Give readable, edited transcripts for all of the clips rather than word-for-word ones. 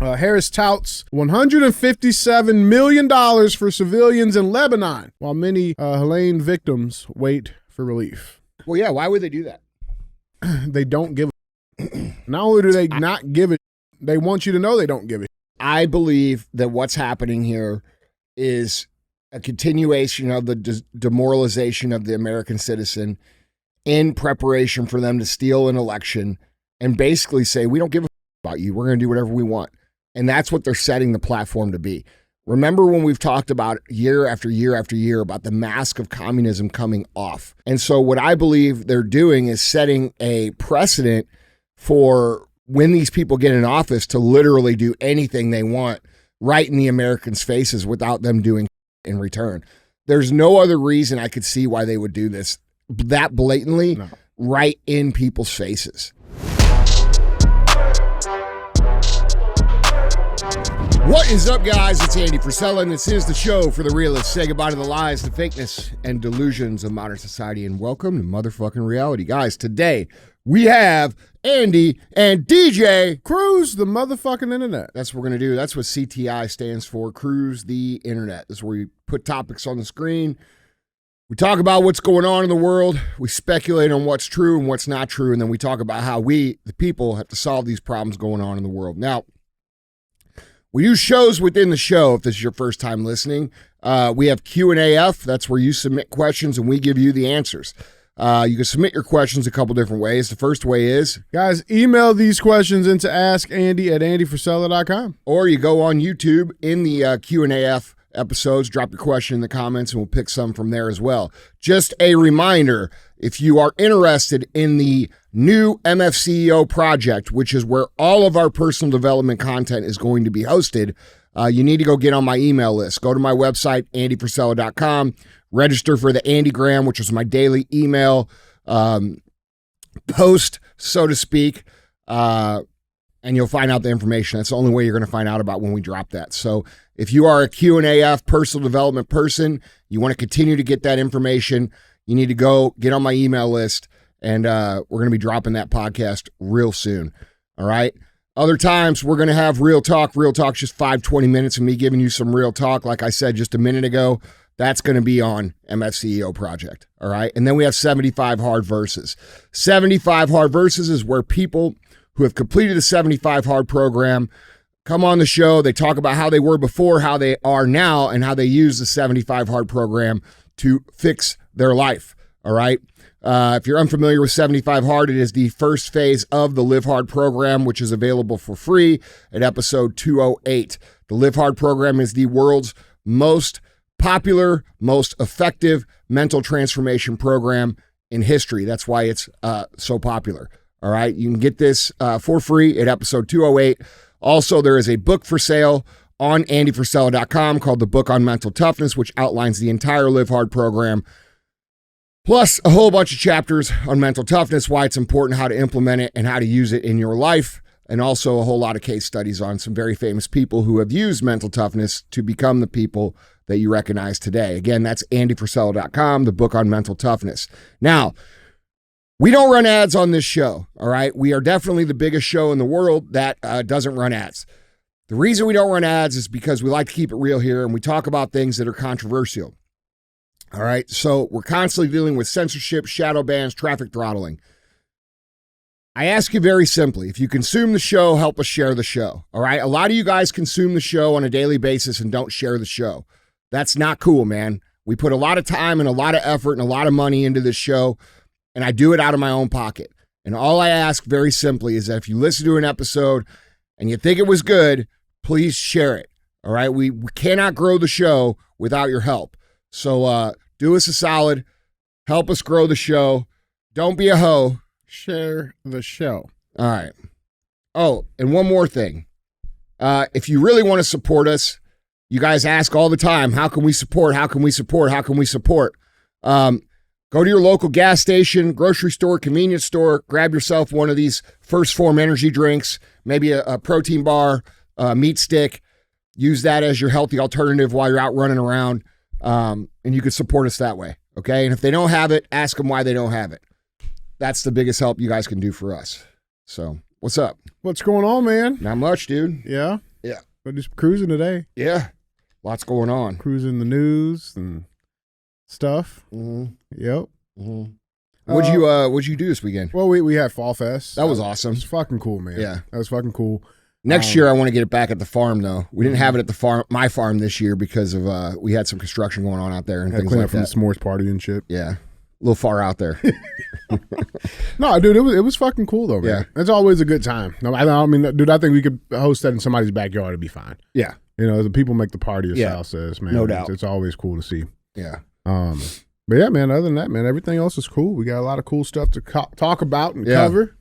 Harris touts $157 million for civilians in Lebanon, while many Helene victims wait for relief. Well, yeah, why would they do that? They don't give it. Not only do they not give it, they want you to know they don't give it. I believe that what's happening here is a continuation of the demoralization of the American citizen in preparation for them to steal an election and basically say, we don't give a about you. We're going to do whatever we want. And that's what they're setting the platform to be. Remember when we've talked about year after year after year about the mask of communism coming off. And so what I believe they're doing is setting a precedent for when these people get in office to literally do anything they want right in the Americans' faces without them doing in return. There's no other reason I could see why they would do this that blatantly right in people's faces. What is up, guys? It's Andy Frisella, and this is the show for the realists. Say goodbye to the lies, the fakeness, and delusions of modern society, and welcome to motherfucking reality. Guys, today we have Andy and DJ Cruise the motherfucking internet. That's what we're going to do. That's what CTI stands for, Cruise the Internet. This is where we put topics on the screen. We talk about what's going on in the world. We speculate on what's true and what's not true, and then we talk about how we, the people, have to solve these problems going on in the world. Now, we do shows within the show. If this is your first time listening, we have Q&AF. That's where you submit questions and we give you the answers. You can submit your questions a couple different ways. The first way is, guys, email these questions into askandy@andyfrisella.com. Or you go on YouTube in the Q&AF episodes, drop your question in the comments, and we'll pick some from there as well. Just a reminder, if you are interested in the new MFCEO project, which is where all of our personal development content is going to be hosted, you need to go get on my email list. Go to my website, andyfrisella.com, register for the Andygram, which is my daily email post, so to speak, and you'll find out the information. That's the only way you're going to find out about when we drop that. So if you are a Q&AF personal development person, you want to continue to get that information, you need to go get on my email list, and we're going to be dropping that podcast real soon. All right. Other times we're going to have real talk. Real talk's just 5-20 minutes of me giving you some real talk. Like I said just a minute ago, that's going to be on MFCEO project. All right. And then we have 75 hard verses. 75 hard verses is where people who have completed the 75 hard program come on the show. They talk about how they were before, how they are now, and how they use the 75 hard program to fix their life. All right. If you're unfamiliar with 75 Hard, it is the first phase of the Live Hard program, which is available for free at episode 208. The Live Hard program is the world's most popular, most effective mental transformation program in history. That's why it's so popular. All right. You can get this for free at episode 208. Also, there is a book for sale on andyfrisella.com called The Book on Mental Toughness, which outlines the entire Live Hard program, plus a whole bunch of chapters on mental toughness, why it's important, how to implement it, and how to use it in your life, and also a whole lot of case studies on some very famous people who have used mental toughness to become the people that you recognize today. Again, that's andyfrisella.com, The Book on Mental Toughness. Now, we don't run ads on this show, all right? We are definitely the biggest show in the world that doesn't run ads. The reason we don't run ads is because we like to keep it real here, and we talk about things that are controversial. All right, so we're constantly dealing with censorship, shadow bans, traffic throttling. I ask you very simply, if you consume the show, help us share the show, all right? A lot of you guys consume the show on a daily basis and don't share the show. That's not cool, man. We put a lot of time and a lot of effort and a lot of money into this show, and I do it out of my own pocket. And all I ask very simply is that if you listen to an episode and you think it was good, please share it, all right? We cannot grow the show without your help. So do us a solid, help us grow the show. Don't be a hoe. Share the show. All right. Oh, and one more thing. If you really want to support us, you guys ask all the time, how can we support? How can we support? How can we support? Go to your local gas station, grocery store, convenience store, grab yourself one of these First Form energy drinks, maybe a protein bar, meat stick. Use that as your healthy alternative while you're out running around. And you can support us that way. Okay. And if they don't have it, ask them why they don't have it. That's the biggest help you guys can do for us. So what's up? What's going on, man? Not much, dude. Yeah. Yeah. But just cruising today. Yeah. Lots going on. Cruising the news and stuff. Mm-hmm. Yep. Mm-hmm. What'd you do this weekend? Well, we had Fall Fest. That was awesome. It was fucking cool, man. Yeah. That was fucking cool. Next year, I want to get it back at the farm, though. We didn't have it at the farm, my farm this year because of we had some construction going on out there and things clean like up from that. the s'mores party and shit. Yeah. A little far out there. No, dude, it was fucking cool though, man. Yeah. It's always a good time. No, I mean, dude, I think we could host that in somebody's backyard. It'd be fine. Yeah. You know, the people make the party, as Yeah. Sal says, man. No doubt. It's always cool to see. Yeah. But yeah, man, other than that, man, everything else is cool. We got a lot of cool stuff to talk about and cover.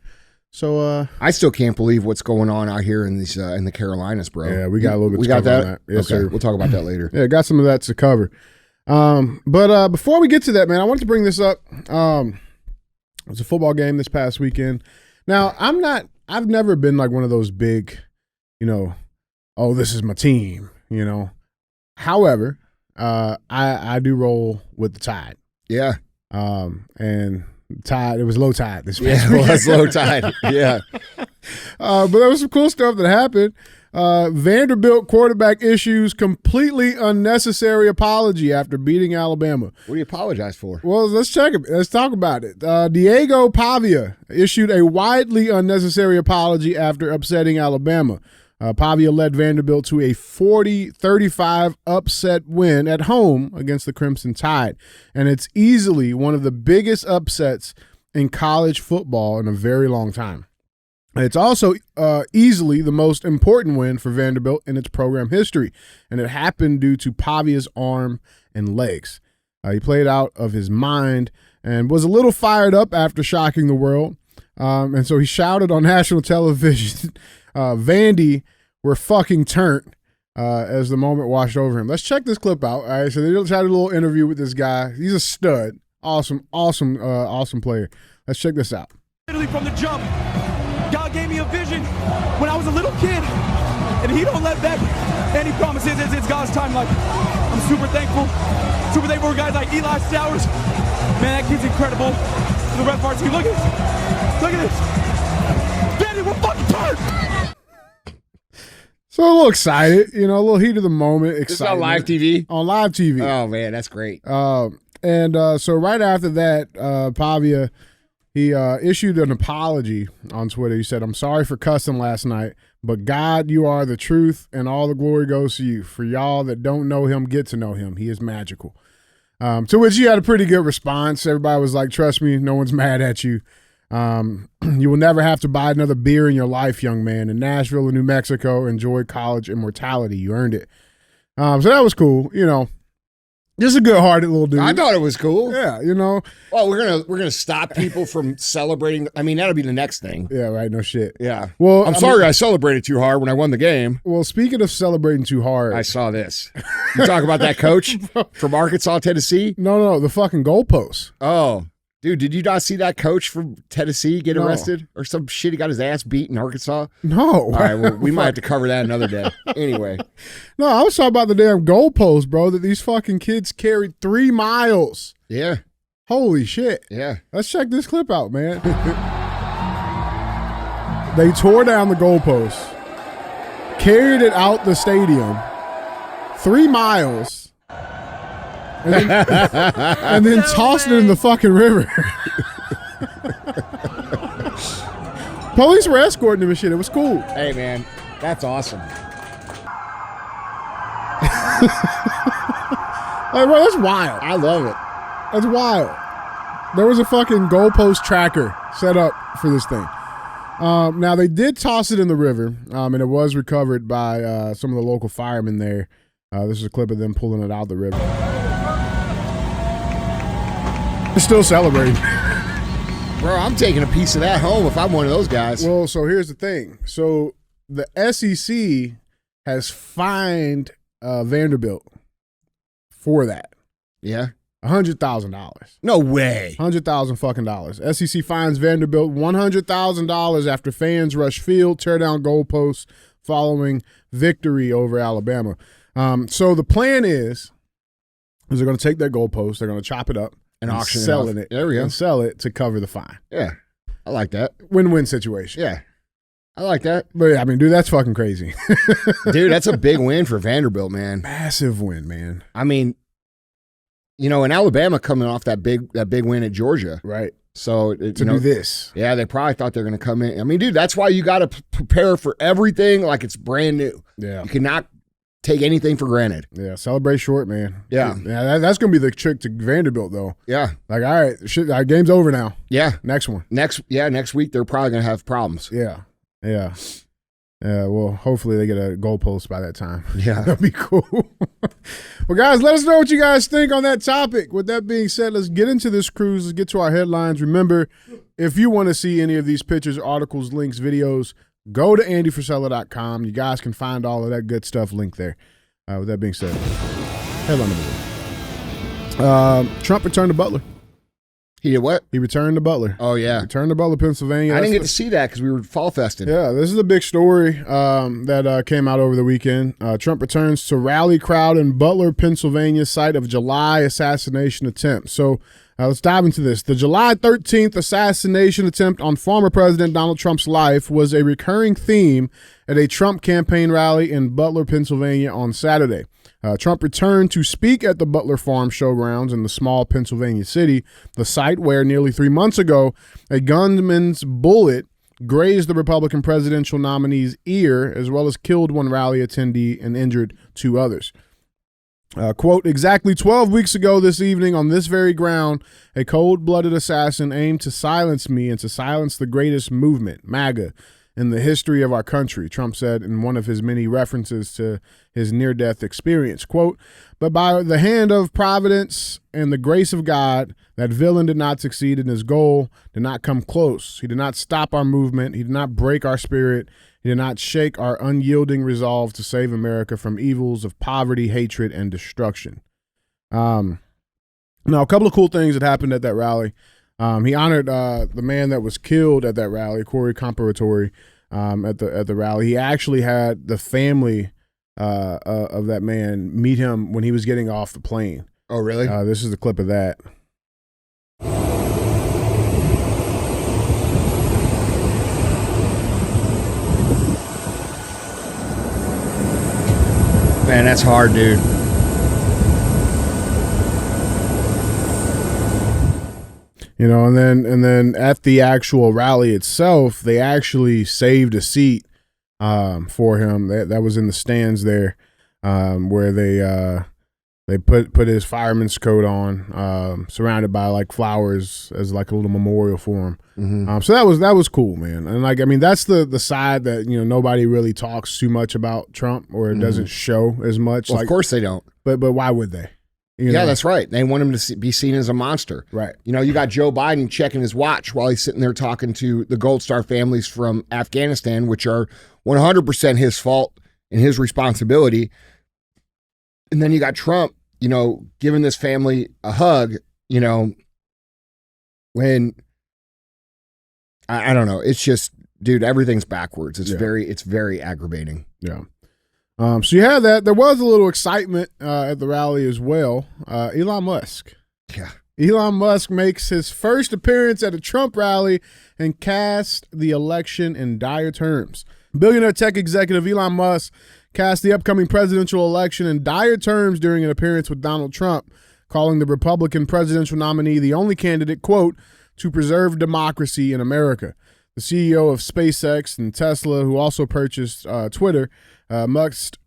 So I still can't believe what's going on out here in these in the Carolinas, bro. Yeah, we got a little bit we to got cover that? on that. Yes, okay. sir. We'll talk about that later. Yeah, got some of that to cover. But before we get to that, man, I wanted to bring this up. It was a football game this past weekend. Now, I've never been like one of those big, oh, this is my team, However, I do roll with the Tide. Yeah. And Tide, it was low tide this week. Yeah, it was low tide. Yeah. But there was some cool stuff that happened. Vanderbilt quarterback issues completely unnecessary apology after beating Alabama. What do you apologize for? Well, let's check it. Let's talk about it. Diego Pavia issued a widely unnecessary apology after upsetting Alabama. Pavia led Vanderbilt to a 40-35 upset win at home against the Crimson Tide. And it's easily one of the biggest upsets in college football in a very long time. It's also easily the most important win for Vanderbilt in its program history. And it happened due to Pavia's arm and legs. He played out of his mind and was a little fired up after shocking the world. And so he shouted on national television, Vandy, we're fucking turnt, as the moment washed over him. Let's check this clip out. All right, so they had a little interview with this guy. He's a stud. Awesome player. Let's check this out. Literally from the jump, God gave me a vision when I was a little kid, and he don't let back any promises. It's God's time. Like, I'm super thankful. Super thankful for guys like Eli Stowers. Man, that kid's incredible. The red varsity, look at this. Look at this. Vandy, we're fucking turnt. So a little excited, a little heat of the moment. This is on live TV? On live TV. Oh, man, that's great. So right after that, Pavia, he issued an apology on Twitter. He said, I'm sorry for cussing last night, but God, you are the truth, and all the glory goes to you. For y'all that don't know him, get to know him. He is magical. To which he had a pretty good response. Everybody was like, trust me, no one's mad at you. You will never have to buy another beer in your life, young man. In Nashville and New Mexico, enjoy college immortality. You earned it. So that was cool. Just a good-hearted little dude. I thought it was cool. Yeah, Well, we're gonna stop people from celebrating. I mean, that'll be the next thing. Yeah, right. No shit. Yeah. Well, I'm sorry I celebrated too hard when I won the game. Well, speaking of celebrating too hard, I saw this. You talk about that coach from Arkansas, Tennessee? No, the fucking goalposts. Oh. Dude, did you not see that coach from Tennessee get arrested? Or some shit, he got his ass beat in Arkansas? No. All right, well, we might have to cover that another day. Anyway. No, I was talking about the damn goalposts, bro, that these fucking kids carried 3 miles. Yeah. Holy shit. Yeah. Let's check this clip out, man. They tore down the goalposts, carried it out the stadium, 3 miles, and then tossed it in the fucking river. Police were escorting him and shit. It was cool. Hey, man, that's awesome. Like, bro, that's wild. I love it. That's wild. There was a fucking goalpost tracker set up for this thing. Now, they did toss it in the river, and it was recovered by some of the local firemen there. This is a clip of them pulling it out of the river. They're still celebrating. Bro, I'm taking a piece of that home if I'm one of those guys. Well, so here's the thing. So the SEC has fined Vanderbilt for that. Yeah. $100,000. No way. $100,000 fucking dollars. SEC fines Vanderbilt $100,000 after fans rush field, tear down goalposts following victory over Alabama. So the plan is they're going to take that goalpost, they're going to chop it up and auction selling it. There we go. And sell it to cover the fine. Yeah. I like that. Win-win situation. Yeah. I like that. But I mean, dude, that's fucking crazy. Dude, that's a big win for Vanderbilt, man. Massive win, man. I mean, in Alabama coming off that big win at Georgia. Right. So to do this. Yeah, they probably thought they were going to come in. I mean, dude, that's why you got to prepare for everything like it's brand new. Yeah. You cannot take anything for granted. Yeah, celebrate short, man. Yeah. That's going to be the trick to Vanderbilt, though. Yeah. Like, all right, shit, our game's over now. Yeah. Next one. Next week they're probably going to have problems. Yeah. Yeah. Well, hopefully they get a goalpost by that time. Yeah. That'd be cool. Well, guys, let us know what you guys think on that topic. With that being said, let's get into this cruise. Let's get to our headlines. Remember, if you want to see any of these pictures, articles, links, videos, go to andyfrisella.com. You guys can find all of that good stuff linked there. With that being said, headline number 1. Trump returned to Butler. He did what? He returned to Butler. Oh, yeah. Returned to Butler, Pennsylvania. I didn't get to see that because we were fall festing. Yeah, this is a big story that came out over the weekend. Trump returns to rally crowd in Butler, Pennsylvania, site of July assassination attempt. So let's dive into this. The July 13th assassination attempt on former President Donald Trump's life was a recurring theme at a Trump campaign rally in Butler, Pennsylvania on Saturday. Trump returned to speak at the Butler Farm Showgrounds in the small Pennsylvania city, the site where nearly 3 months ago a gunman's bullet grazed the Republican presidential nominee's ear, as well as killed one rally attendee and injured 2 others. Quote, exactly 12 weeks ago this evening on this very ground, a cold-blooded assassin aimed to silence me and to silence the greatest movement, MAGA, in the history of our country, Trump said in one of his many references to his near-death experience. Quote, but by the hand of providence and the grace of God, that villain did not succeed in his goal, did not come close. He did not stop our movement. He did not break our spirit. He did not shake our unyielding resolve to save America from evils of poverty, hatred, and destruction. Now, a couple of cool things that happened at that rally. He honored the man that was killed at that rally, Corey Comparatori, at the rally. He actually had the family of that man meet him when he was getting off the plane. Oh, really? This is the clip of that. Man, that's hard, dude. You know, and then at the actual rally itself, they actually saved a seat for him that was in the stands there, where they put his fireman's coat on, surrounded by like flowers as like a little memorial for him. Mm-hmm. So that was cool, man. And like, I mean, that's the side that, you know, nobody really talks too much about Trump, or it doesn't show as much. Well, like, of course they don't. But why would they? You Yeah, know? that's right. They want him to be seen as a monster. Right. You know, you got Joe Biden checking his watch while he's sitting there talking to the Gold Star families from Afghanistan, which are 100% his fault and his responsibility. And then you got Trump, you know, giving this family a hug, you know, when I don't know. It's just, dude, everything's backwards. It's very aggravating. Yeah. So you had that. There was a little excitement at the rally as well. Elon Musk. Yeah. Elon Musk makes his first appearance at a Trump rally and cast the election in dire terms. Billionaire tech executive Elon Musk cast the upcoming presidential election in dire terms during an appearance with Donald Trump, calling the Republican presidential nominee the only candidate, quote, to preserve democracy in America. The CEO of SpaceX and Tesla, who also purchased Twitter, Musk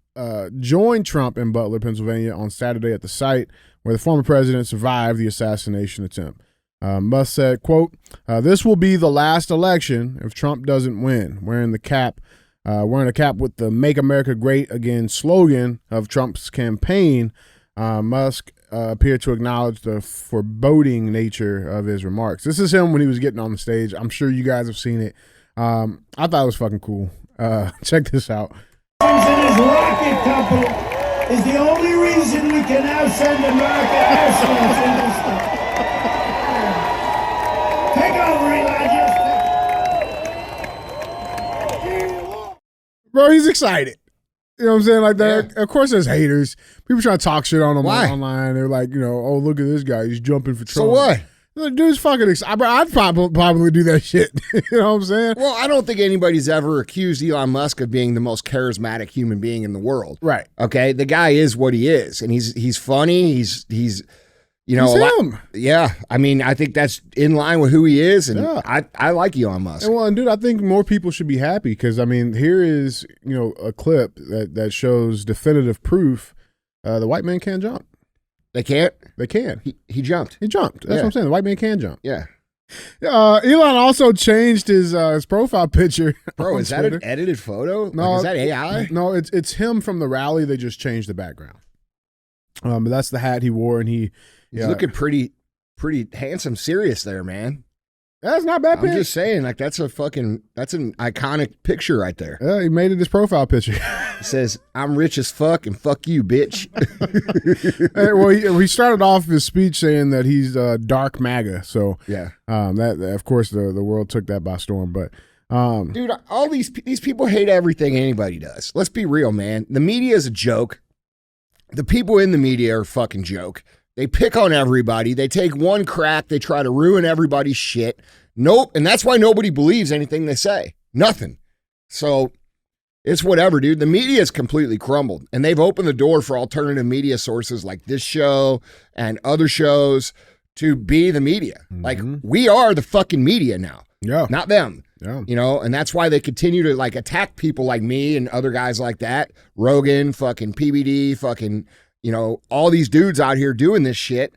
joined Trump in Butler, Pennsylvania on Saturday at the site where the former president survived the assassination attempt. Musk said, quote, this will be the last election if Trump doesn't win. Wearing a cap with the Make America Great Again slogan of Trump's campaign, Musk appeared to acknowledge the foreboding nature of his remarks. This is him when he was getting on the stage. I'm sure you guys have seen it. I thought it was fucking cool. Check this out. And his rocket company is the only reason we can now send America astronauts into space. Take over, Elijah. Bro, he's excited. You know what I'm saying? Like that. Yeah. Of course, there's haters. People trying to talk shit on him Why? online. They're like, you know, oh, look at this guy. He's jumping for Trump. So what? The dude's fucking I'd probably do that shit. You know what I'm saying? Well, I don't think anybody's ever accused Elon Musk of being the most charismatic human being in the world. Right. Okay. The guy is what he is, and he's funny. He's you know, He's him. Yeah. I mean, I think that's in line with who he is, and Yeah. I like Elon Musk. And dude, I think more people should be happy because I mean, here is a clip that shows definitive proof the white man can't jump. They can't. They can. He jumped. He jumped. That's what I'm saying. The white man can jump. Yeah. Elon also changed his profile picture. Bro, is that Twitter. an edited photo? No, is that AI? No, it's him from the rally. They just changed the background. But that's the hat he wore, and he's looking pretty handsome, serious there, man. That's not bad. I'm just saying, like that's an iconic picture right there. Yeah, he made it his profile picture. It says, "I'm rich as fuck and fuck you, bitch." Well, he started off his speech saying that he's dark MAGA. So yeah, that of course the world took that by storm. But dude, all these people hate everything anybody does. Let's be real, man. The media is a joke. The people in the media are a fucking joke. They pick on everybody. They take one crack. They try to ruin everybody's shit. Nope. And that's why nobody believes anything they say. Nothing. So it's whatever, dude. The media has completely crumbled. And they've opened the door for alternative media sources like this show and other shows to be the media. Mm-hmm. Like, we are the fucking media now. Yeah. Not them. Yeah. You know, and that's why they continue to like attack people like me and other guys like that. Rogan, fucking PBD, fucking... You know, all these dudes out here doing this shit,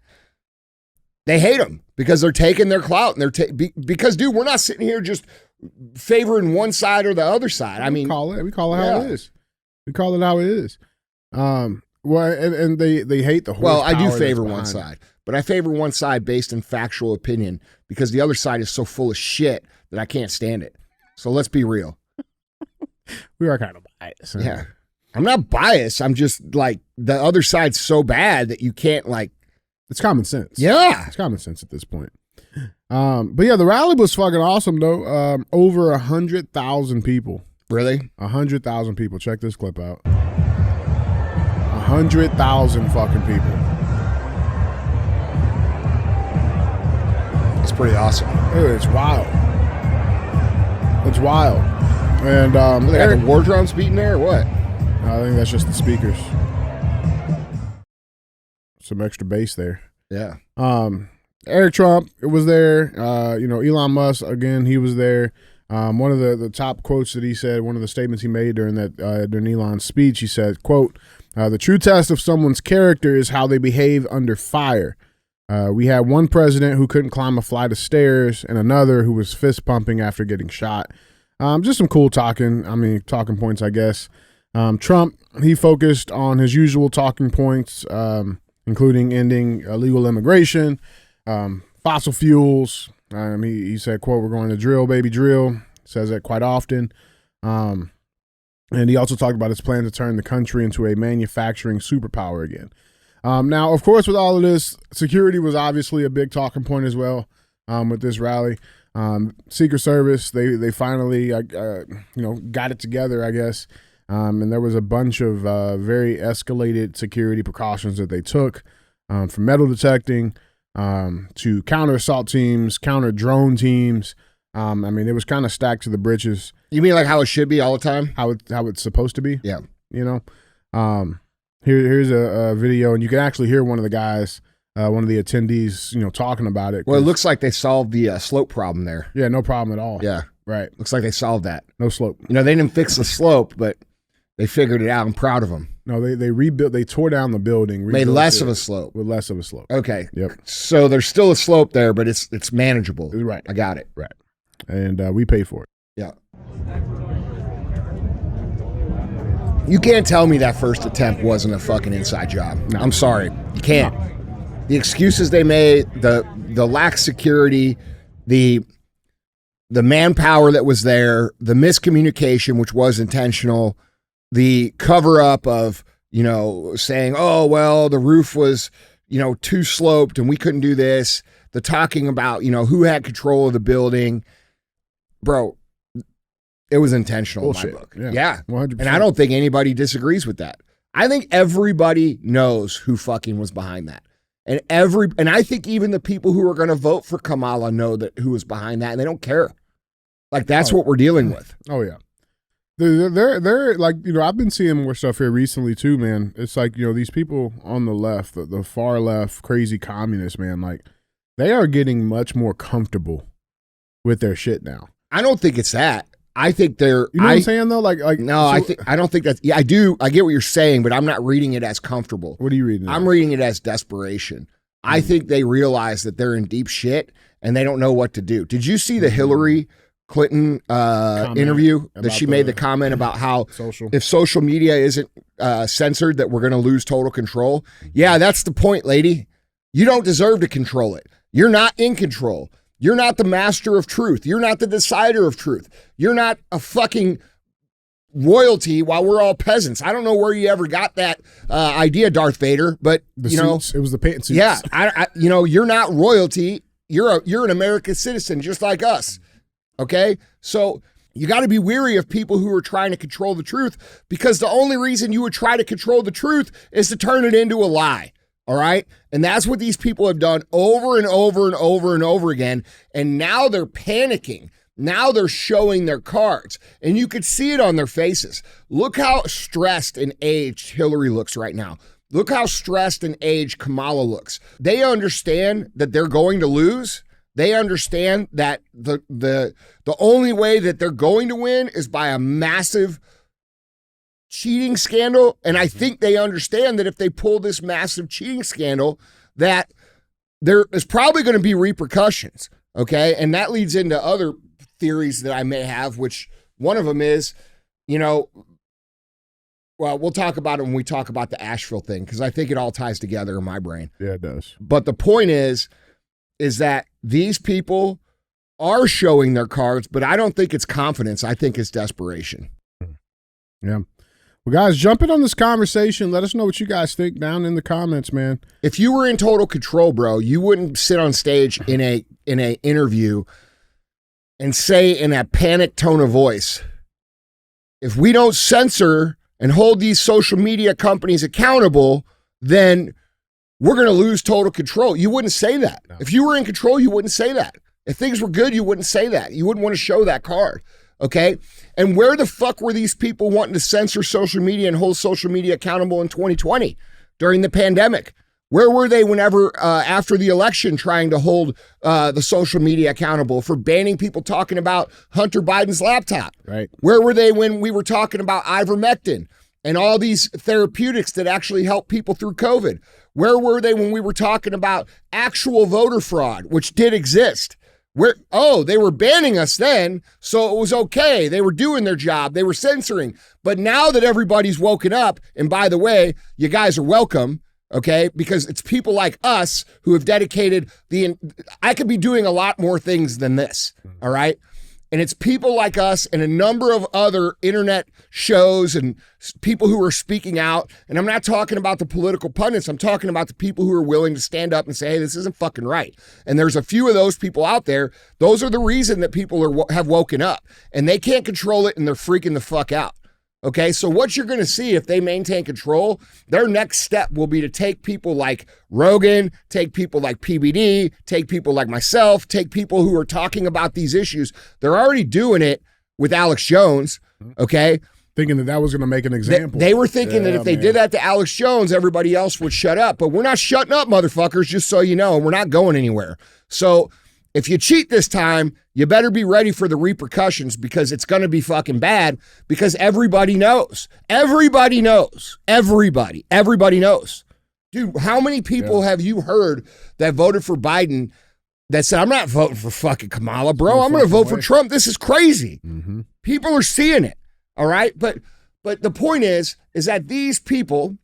they hate them because they're taking their clout. And because, dude, we're not sitting here just favoring one side or the other side. I mean, we call it how it is. We call it how it is. Well, and they hate the horsepower. Well, I do favor one side, but I favor one side based in factual opinion because the other side is so full of shit that I can't stand it. So let's be real. We are kind of biased. Yeah. I'm not biased. I'm just like the other side's so bad that you can't like. It's common sense. Yeah, it's common sense at this point. But yeah, the rally was fucking awesome though. Over 100,000 people. Really? 100,000 people. Check this clip out. 100,000 fucking people. It's pretty awesome. Dude, it's wild. It's wild. And they got the war drums beating there or what? I think that's just the speakers. Some extra bass there. Yeah. Eric Trump was there. Elon Musk, again, he was there. One of the top quotes that he said, one of the statements he made during Elon's speech, he said, quote, "The true test of someone's character is how they behave under fire. We had one president who couldn't climb a flight of stairs and another who was fist pumping after getting shot." Just some cool talking points, I guess. Trump, he focused on his usual talking points, including ending illegal immigration, fossil fuels. He said, quote, "We're going to drill, baby, drill." Says that quite often. And he also talked about his plan to turn the country into a manufacturing superpower again. Now, of course, with all of this, security was obviously a big talking point as well with this rally. Secret Service, they finally, got it together, I guess. And there was a bunch of very escalated security precautions that they took, from metal detecting to counter assault teams, counter drone teams. It was kind of stacked to the britches. You mean like how it should be all the time? How it's supposed to be? Yeah. Here's a video, and you can actually hear one of the guys, one of the attendees, talking about it. Well, it looks like they solved the slope problem there. Yeah, no problem at all. Yeah. Right. Looks like they solved that. No slope. They didn't fix the slope, but they figured it out. I'm proud of them. No, they rebuilt. They tore down the building. Made less of a slope. With less of a slope. Okay. Yep. So there's still a slope there, but it's manageable. Right. I got it. Right. And we paid for it. Yeah. You can't tell me that first attempt wasn't a fucking inside job. No. I'm sorry. You can't. No. The excuses they made, the lack of security, the manpower that was there, the miscommunication, which was intentional, the cover up of, saying, oh, well, the roof was, too sloped and we couldn't do this. The talking about, who had control of the building. Bro, it was intentional Bullshit. In my book. Yeah. 100%. And I don't think anybody disagrees with that. I think everybody knows who fucking was behind that. And I think even the people who are going to vote for Kamala know that who is behind that, and they don't care. Like, that's what we're dealing with. Oh, yeah. They're like, I've been seeing more stuff here recently too, man. It's like, these people on the left, the far left, crazy communists, man, like, they are getting much more comfortable with their shit now. I don't think it's that. I think they're. You know what I'm saying though? Like no, I don't think that's. Yeah, I do. I get what you're saying, but I'm not reading it as comfortable. What are you reading? I'm reading it as desperation. I think they realize that they're in deep shit and they don't know what to do. Did you see the Hillary Clinton interview that she made the comment about how if social media isn't censored, that we're going to lose total control? Yeah, that's the point, lady. You don't deserve to control it. You're not in control. You're not the master of truth. You're not the decider of truth. You're not a fucking royalty while we're all peasants. I don't know where you ever got that idea, Darth Vader, but it was the pantsuits. Yeah, you're not royalty. You're an American citizen just like us. Okay? So you got to be weary of people who are trying to control the truth, because the only reason you would try to control the truth is to turn it into a lie. All right? And that's what these people have done over and over and over and over again. And now they're panicking. Now they're showing their cards. And you could see it on their faces. Look how stressed and aged Hillary looks right now. Look how stressed and aged Kamala looks. They understand that they're going to lose. They understand that the only way that they're going to win is by a massive cheating scandal. And I think they understand that if they pull this massive cheating scandal, that there is probably going to be repercussions. Okay. And that leads into other theories that I may have, which one of them is, well, we'll talk about it when we talk about the Asheville thing, because I think it all ties together in my brain. Yeah, it does. But the point is that these people are showing their cards, but I don't think it's confidence. I think it's desperation. Yeah. Well, guys, jump in on this conversation. Let us know what you guys think down in the comments, man. If you were in total control, bro, you wouldn't sit on stage in a interview and say in a panicked tone of voice, if we don't censor and hold these social media companies accountable, then we're going to lose total control. You wouldn't say that. No. If you were in control, you wouldn't say that. If things were good, you wouldn't say that. You wouldn't want to show that card. Okay? And where the fuck were these people wanting to censor social media and hold social media accountable in 2020 during the pandemic? Where were they whenever, after the election, trying to hold the social media accountable for banning people talking about Hunter Biden's laptop? Right. Where were they when we were talking about ivermectin and all these therapeutics that actually help people through COVID? Where were they when we were talking about actual voter fraud, which did exist? They were banning us then, so it was okay. They were doing their job. They were censoring. But now that everybody's woken up, and by the way, you guys are welcome, okay? Because it's people like us who have dedicated I could be doing a lot more things than this, all right? And it's people like us and a number of other internet shows and people who are speaking out. And I'm not talking about the political pundits. I'm talking about the people who are willing to stand up and say, hey, this isn't fucking right. And there's a few of those people out there. Those are the reason that people have woken up. And they can't control it, and they're freaking the fuck out. Okay, so what you're going to see if they maintain control, their next step will be to take people like Rogan, take people like PBD, take people like myself, take people who are talking about these issues. They're already doing it with Alex Jones, okay? Thinking that was going to make an example. They were thinking that if they did that to Alex Jones, everybody else would shut up. But we're not shutting up, motherfuckers, just so you know, and we're not going anywhere. So if you cheat this time, you better be ready for the repercussions, because it's going to be fucking bad, because everybody knows. Everybody knows. Everybody knows. Dude, how many people have you heard that voted for Biden that said, I'm not voting for fucking Kamala, bro. I'm going to vote for Trump. This is crazy. Mm-hmm. People are seeing it. All right. But the point is that these people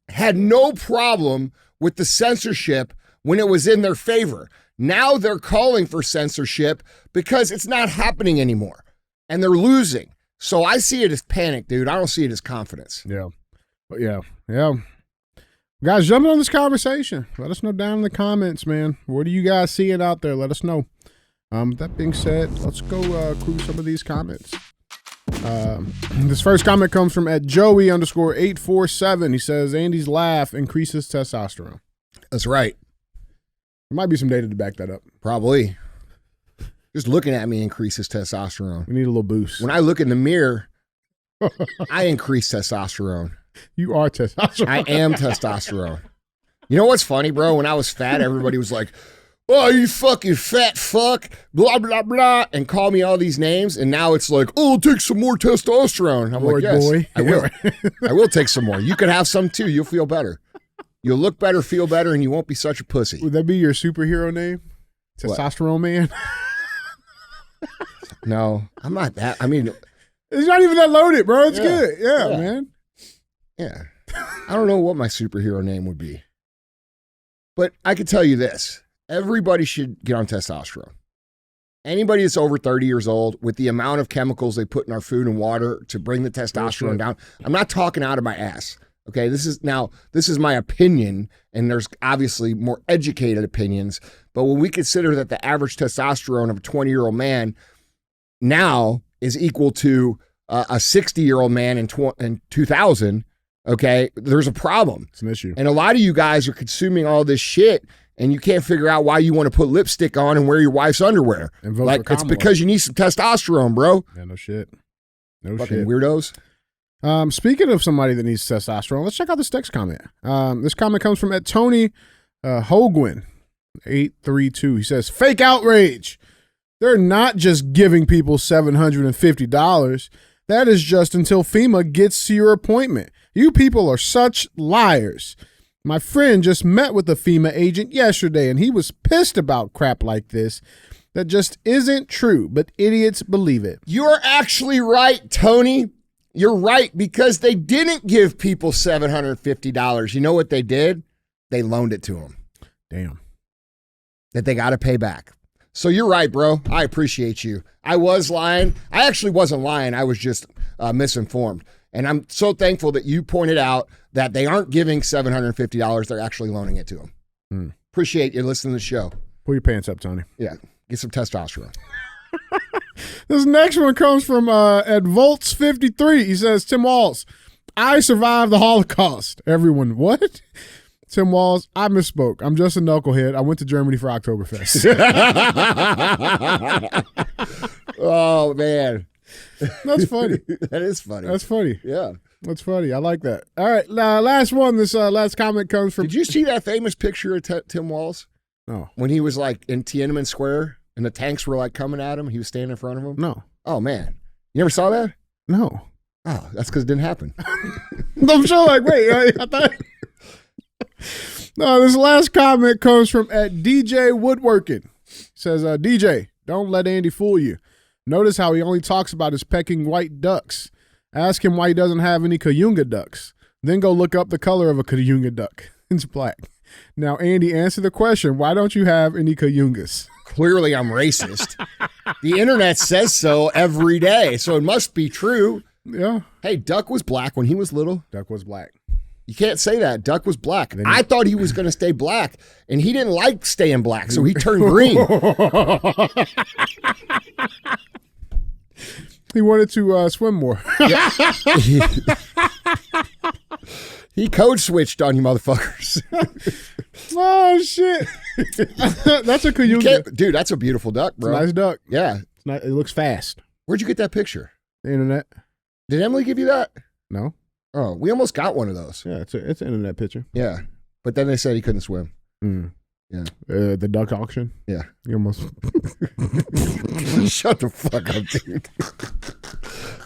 had no problem with the censorship when it was in their favor. Now they're calling for censorship because it's not happening anymore, and they're losing. So I see it as panic, dude. I don't see it as confidence. Yeah. But yeah. Guys, jump in on this conversation. Let us know down in the comments, man. What are you guys seeing out there? Let us know. With that being said, let's go cruise some of these comments. This first comment comes from @Joey_847. He says, Andy's laugh increases testosterone. That's right. There might be some data to back that up. Probably. Just looking at me increases testosterone. We need a little boost. When I look in the mirror, I increase testosterone. You are testosterone. I am testosterone. You know what's funny, bro? When I was fat, everybody was like, oh, you fucking fat fuck, blah, blah, blah, and call me all these names. And now it's like, oh, take some more testosterone. I'm Lord like, yes, boy. I will. I will take some more. You could have some too. You'll feel better. You'll look better, feel better, and you won't be such a pussy. Would that be your superhero name? Testosterone Man? No, I'm not that. I mean, it's not even that loaded, bro. It's Yeah. good. Yeah, Yeah. man. yeah. I don't know what my superhero name would be. But I can tell you this. Everybody should get on testosterone. Anybody that's over 30 years old, with the amount of chemicals they put in our food and water to bring the testosterone down, I'm not talking out of my ass. Okay, this is my opinion, and there's obviously more educated opinions. But when we consider that the average testosterone of a 20-year-old man now is equal to a 60-year-old man in 2000, okay, there's a problem. It's an issue. And a lot of you guys are consuming all this shit, and you can't figure out why you want to put lipstick on and wear your wife's underwear. And vote Like, for it's Kamala. because you need some testosterone, bro. Yeah, no shit. No Fucking shit. weirdos. Speaking of somebody that needs testosterone, let's check out this next comment. This comment comes from Tony Hogwin, 832. He says, fake outrage. They're not just giving people $750. That is just until FEMA gets to your appointment. You people are such liars. My friend just met with a FEMA agent yesterday, and he was pissed about crap like this. That just isn't true, but idiots believe it. You're actually right, Tony. You're right, because they didn't give people $750. You know what they did? They loaned it to them. Damn. That they got to pay back. So you're right, bro. I appreciate you. I was lying. I actually wasn't lying. I was just misinformed. And I'm so thankful that you pointed out that they aren't giving $750. They're actually loaning it to them. Appreciate you listening to the show. Pull your pants up, Tony. Yeah. Get some testosterone. This next one comes from at Volts53. He says, Tim Walls, I survived the Holocaust. Everyone, what? Tim Walls, I misspoke. I'm just a knucklehead. I went to Germany for Oktoberfest. Oh, man. That's funny. That is funny. That's funny. Yeah. That's funny. I like that. All right, last one. This last comment comes from... Did you see that famous picture of Tim Walls? No. When he was like in Tiananmen Square and the tanks were like coming at him, he was standing in front of them? No. Oh, man. You never saw that? No. Oh, that's because it didn't happen. I'm sure like, wait, I thought... No, this last comment comes from at DJ Woodworking. He says, DJ, don't let Andy fool you. Notice how he only talks about his pecking white ducks. Ask him why he doesn't have any Cayunga ducks. Then go look up the color of a Cayunga duck. It's black. Now, Andy, answer the question. Why don't you have any Cayungas? Clearly, I'm racist. The internet says so every day, so it must be true. Yeah. Hey, Duck was black when he was little. Duck was black. You can't say that. Duck was black. I thought he was going to stay black, and he didn't like staying black, so he turned green. He wanted to swim more. He code switched on you motherfuckers. Oh, shit. That's a Cayunga. Dude, that's a beautiful duck, bro. Nice duck. Yeah. It looks fast. Where'd you get that picture? The internet. Did Emily give you that? No. Oh, we almost got one of those. Yeah, it's an internet picture. Yeah. But then they said he couldn't swim. Yeah. The duck auction. Yeah. You almost. Shut the fuck up, dude.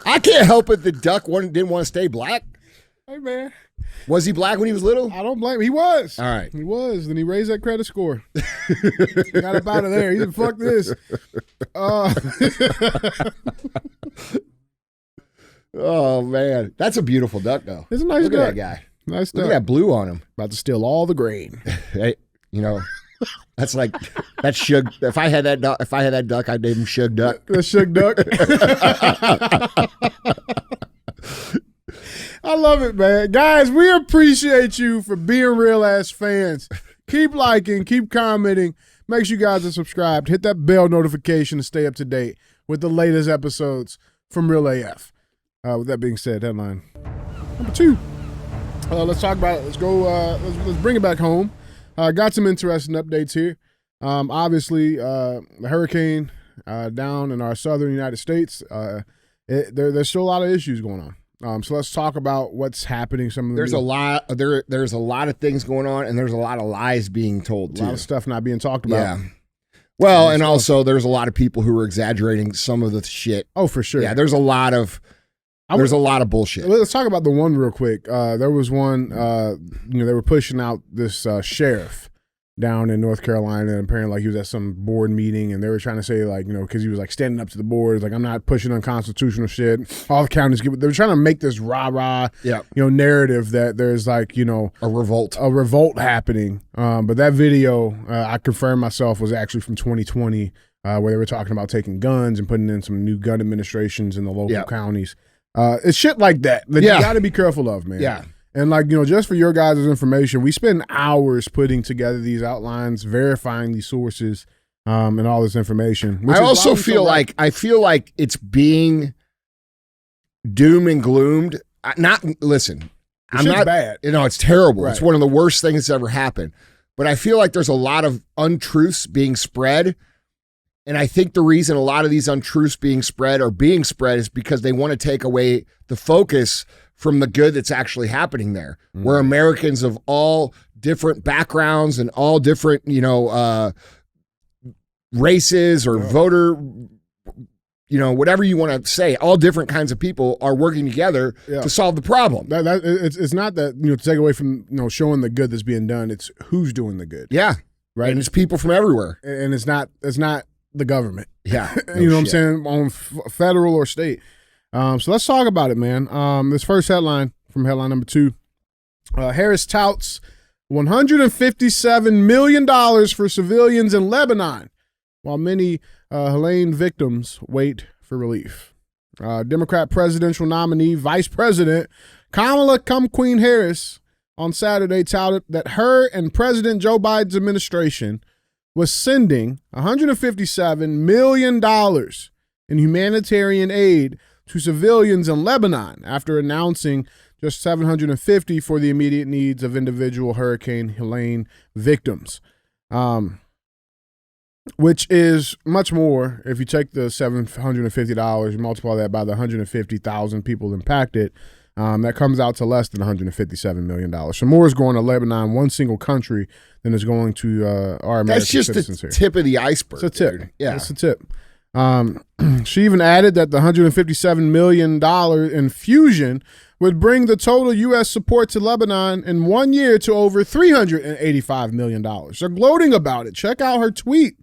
I can't help it. The duck didn't want to stay black. Hey, man. Was he black when he was little? I don't blame him. He was. All right. He was. Then he raised that credit score. Got up out of there. He said, fuck this. Oh, man. That's a beautiful duck, though. It's a nice Look duck. at that guy. Nice duck. Look at that blue on him. About to steal all the grain. Hey, you know, that's like, that's Shug. If I had that duck, I'd name him Shug Duck. The Shug Duck. I love it, man. Guys, we appreciate you for being real ass fans. Keep liking, keep commenting. Make sure you guys are subscribed. Hit that bell notification to stay up to date with the latest episodes from Real AF. With that being said, headline number 2. Let's talk about it. Let's go. Let's bring it back home. Got some interesting updates here. Obviously, the hurricane down in our southern United States, there's still a lot of issues going on. So let's talk about what's happening. There's a lot of things going on, and there's a lot of lies being told too. A lot of stuff not being talked about. Yeah. Well, and also there's a lot of people who are exaggerating some of the shit. Oh, for sure. Yeah, there's a lot of bullshit. Let's talk about the one real quick. There was one, they were pushing out this sheriff down in North Carolina, and apparently like he was at some board meeting, and they were trying to say like, because he was like standing up to the board, like, I'm not pushing unconstitutional shit. All the counties they were trying to make this rah-rah, narrative that there's like, a revolt happening. But that video, I confirmed myself, was actually from 2020, where they were talking about taking guns and putting in some new gun administrations in the local counties. It's shit like that you got to be careful of, man. Yeah. And like, just for your guys' information, we spend hours putting together these outlines, verifying these sources, and all this information. I also feel like it's being doom and gloomed. Listen, I'm not bad. It's terrible. Right. It's one of the worst things that's ever happened. But I feel like there's a lot of untruths being spread. And I think the reason a lot of these untruths being spread is because they want to take away the focus from the good that's actually happening there, where Americans of all different backgrounds and all different, races or voter, whatever you want to say, all different kinds of people are working together to solve the problem. It's not that, to take away from, showing the good that's being done. It's who's doing the good. Yeah. Right. And it's people from everywhere. And it's not the government. Yeah. What I'm saying, on federal or state. So let's talk about it, man. This first headline from headline number 2, Harris touts $157 million for civilians in Lebanon, while many Helene victims wait for relief. Democrat presidential nominee, Vice President Kamala Queen Harris on Saturday touted that her and President Joe Biden's administration was sending $157 million in humanitarian aid to civilians in Lebanon after announcing just $750 for the immediate needs of individual Hurricane Helene victims, which is much more. If you take the $750, you multiply that by the 150,000 people impacted, that comes out to less than $157 million. So more is going to Lebanon, one single country, than is going to our American citizens here. That's just the tip of the iceberg. It's a tip. Dude. Yeah. It's a tip. She even added that the $157 million infusion would bring the total U.S. support to Lebanon in 1 year to over $385 million. They're gloating about it. Check out her tweet.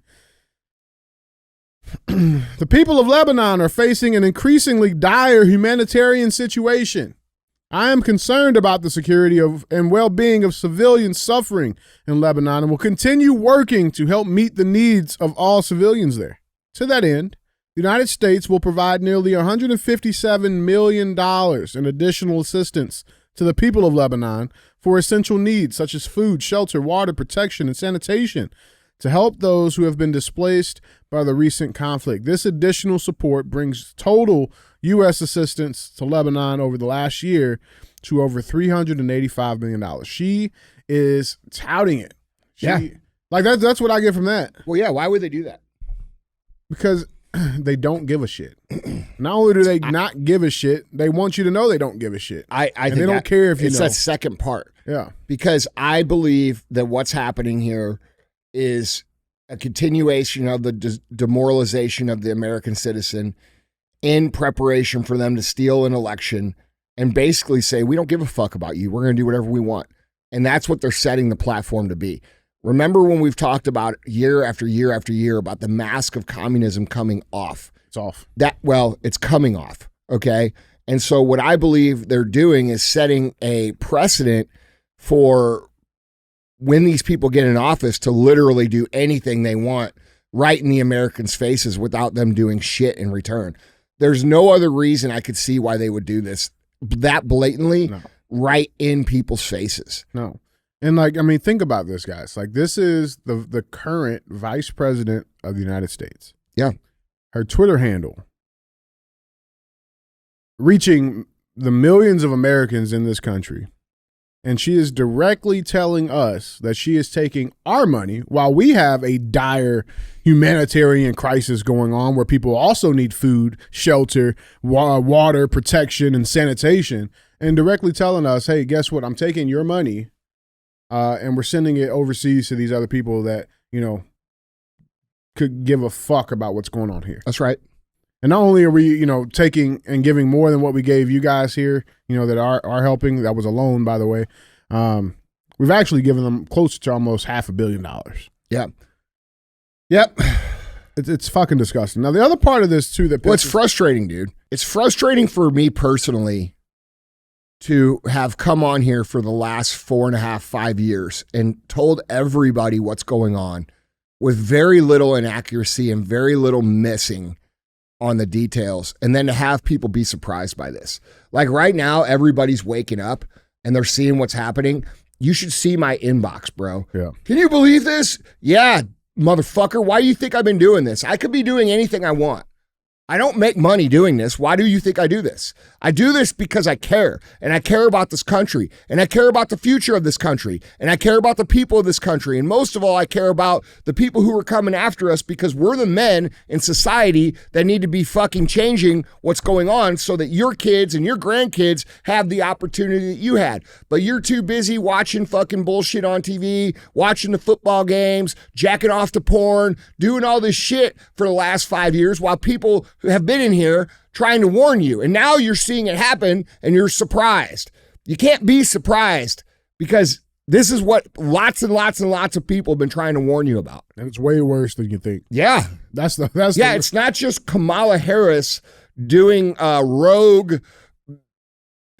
The people of Lebanon are facing an increasingly dire humanitarian situation. I am concerned about the security and well-being of civilians suffering in Lebanon and will continue working to help meet the needs of all civilians there. To that end, the United States will provide nearly $157 million in additional assistance to the people of Lebanon for essential needs such as food, shelter, water, protection, and sanitation to help those who have been displaced by the recent conflict. This additional support brings total U.S. assistance to Lebanon over the last year to over $385 million. She is touting it. That's what I get from that. Well, yeah, why would they do that? Because they don't give a shit. Not only do they not give a shit, they want you to know they don't give a shit. I think they don't care if you know. It's that second part. Yeah. Because I believe that what's happening here is a continuation of the demoralization of the American citizen in preparation for them to steal an election and basically say, we don't give a fuck about you. We're going to do whatever we want. And that's what they're setting the platform to be. Remember when we've talked about year after year after year about the mask of communism coming off? It's off. It's coming off, okay? And so what I believe they're doing is setting a precedent for when these people get in office to literally do anything they want right in the Americans' faces without them doing shit in return. There's no other reason I could see why they would do this that blatantly right in people's faces. No. And think about this, guys. This is the current vice president of the United States. Yeah. Her Twitter handle reaching the millions of Americans in this country And she is directly telling us that she is taking our money while we have a dire humanitarian crisis going on where people also need food, shelter, water, protection, and sanitation, and directly telling us, hey, guess what? I'm taking your money and we're sending it overseas to these other people that, you know, could give a fuck about what's going on here. That's right. And not only are we, you know, taking and giving more than what we gave you guys here, you know, that are helping. That was a loan, by the way. We've actually given them close to almost $500 million. Yeah. Yep. It's fucking disgusting. Now, the other part of this, too, that... Well, it's frustrating, dude. It's frustrating for me personally to have come on here for the last 4.5, 5 years and told everybody what's going on with very little inaccuracy and very little missing on the details, and then to have people be surprised by this. Like right now, everybody's waking up and they're seeing what's happening. You should see my inbox, bro. Yeah. Can you believe this? Yeah, motherfucker. Why do you think I've been doing this? I could be doing anything I want. I don't make money doing this. Why do you think I do this? I do this because I care, and I care about this country, and I care about the future of this country, and I care about the people of this country, and most of all, I care about the people who are coming after us because we're the men in society that need to be fucking changing what's going on so that your kids and your grandkids have the opportunity that you had. But you're too busy watching fucking bullshit on TV, watching the football games, jacking off to porn, doing all this shit for the last 5 years while people who have been in here trying to warn you. And now you're seeing it happen and you're surprised. You can't be surprised because this is what lots and lots and lots of people have been trying to warn you about. And it's way worse than you think. Yeah. It's not just Kamala Harris doing rogue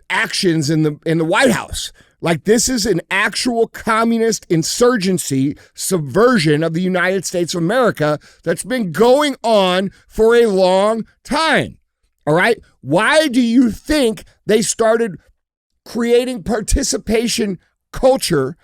actions in the White House. Like, this is an actual communist insurgency, subversion of the United States of America that's been going on for a long time. All right? Why do you think they started creating participation trophy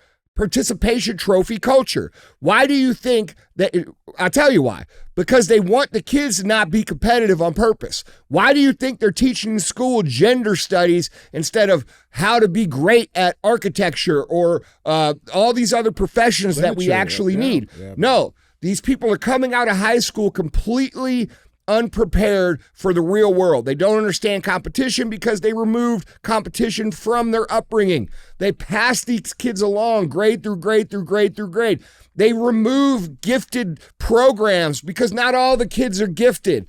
culture? Why do you think that? I'll tell you why. Because they want the kids to not be competitive on purpose. Why do you think they're teaching in school gender studies instead of how to be great at architecture or all these other professions that we actually need? Yeah. No, these people are coming out of high school completely unprepared for the real world. They don't understand competition because they removed competition from their upbringing. They pass these kids along grade through grade through grade through grade. They remove gifted programs because not all the kids are gifted.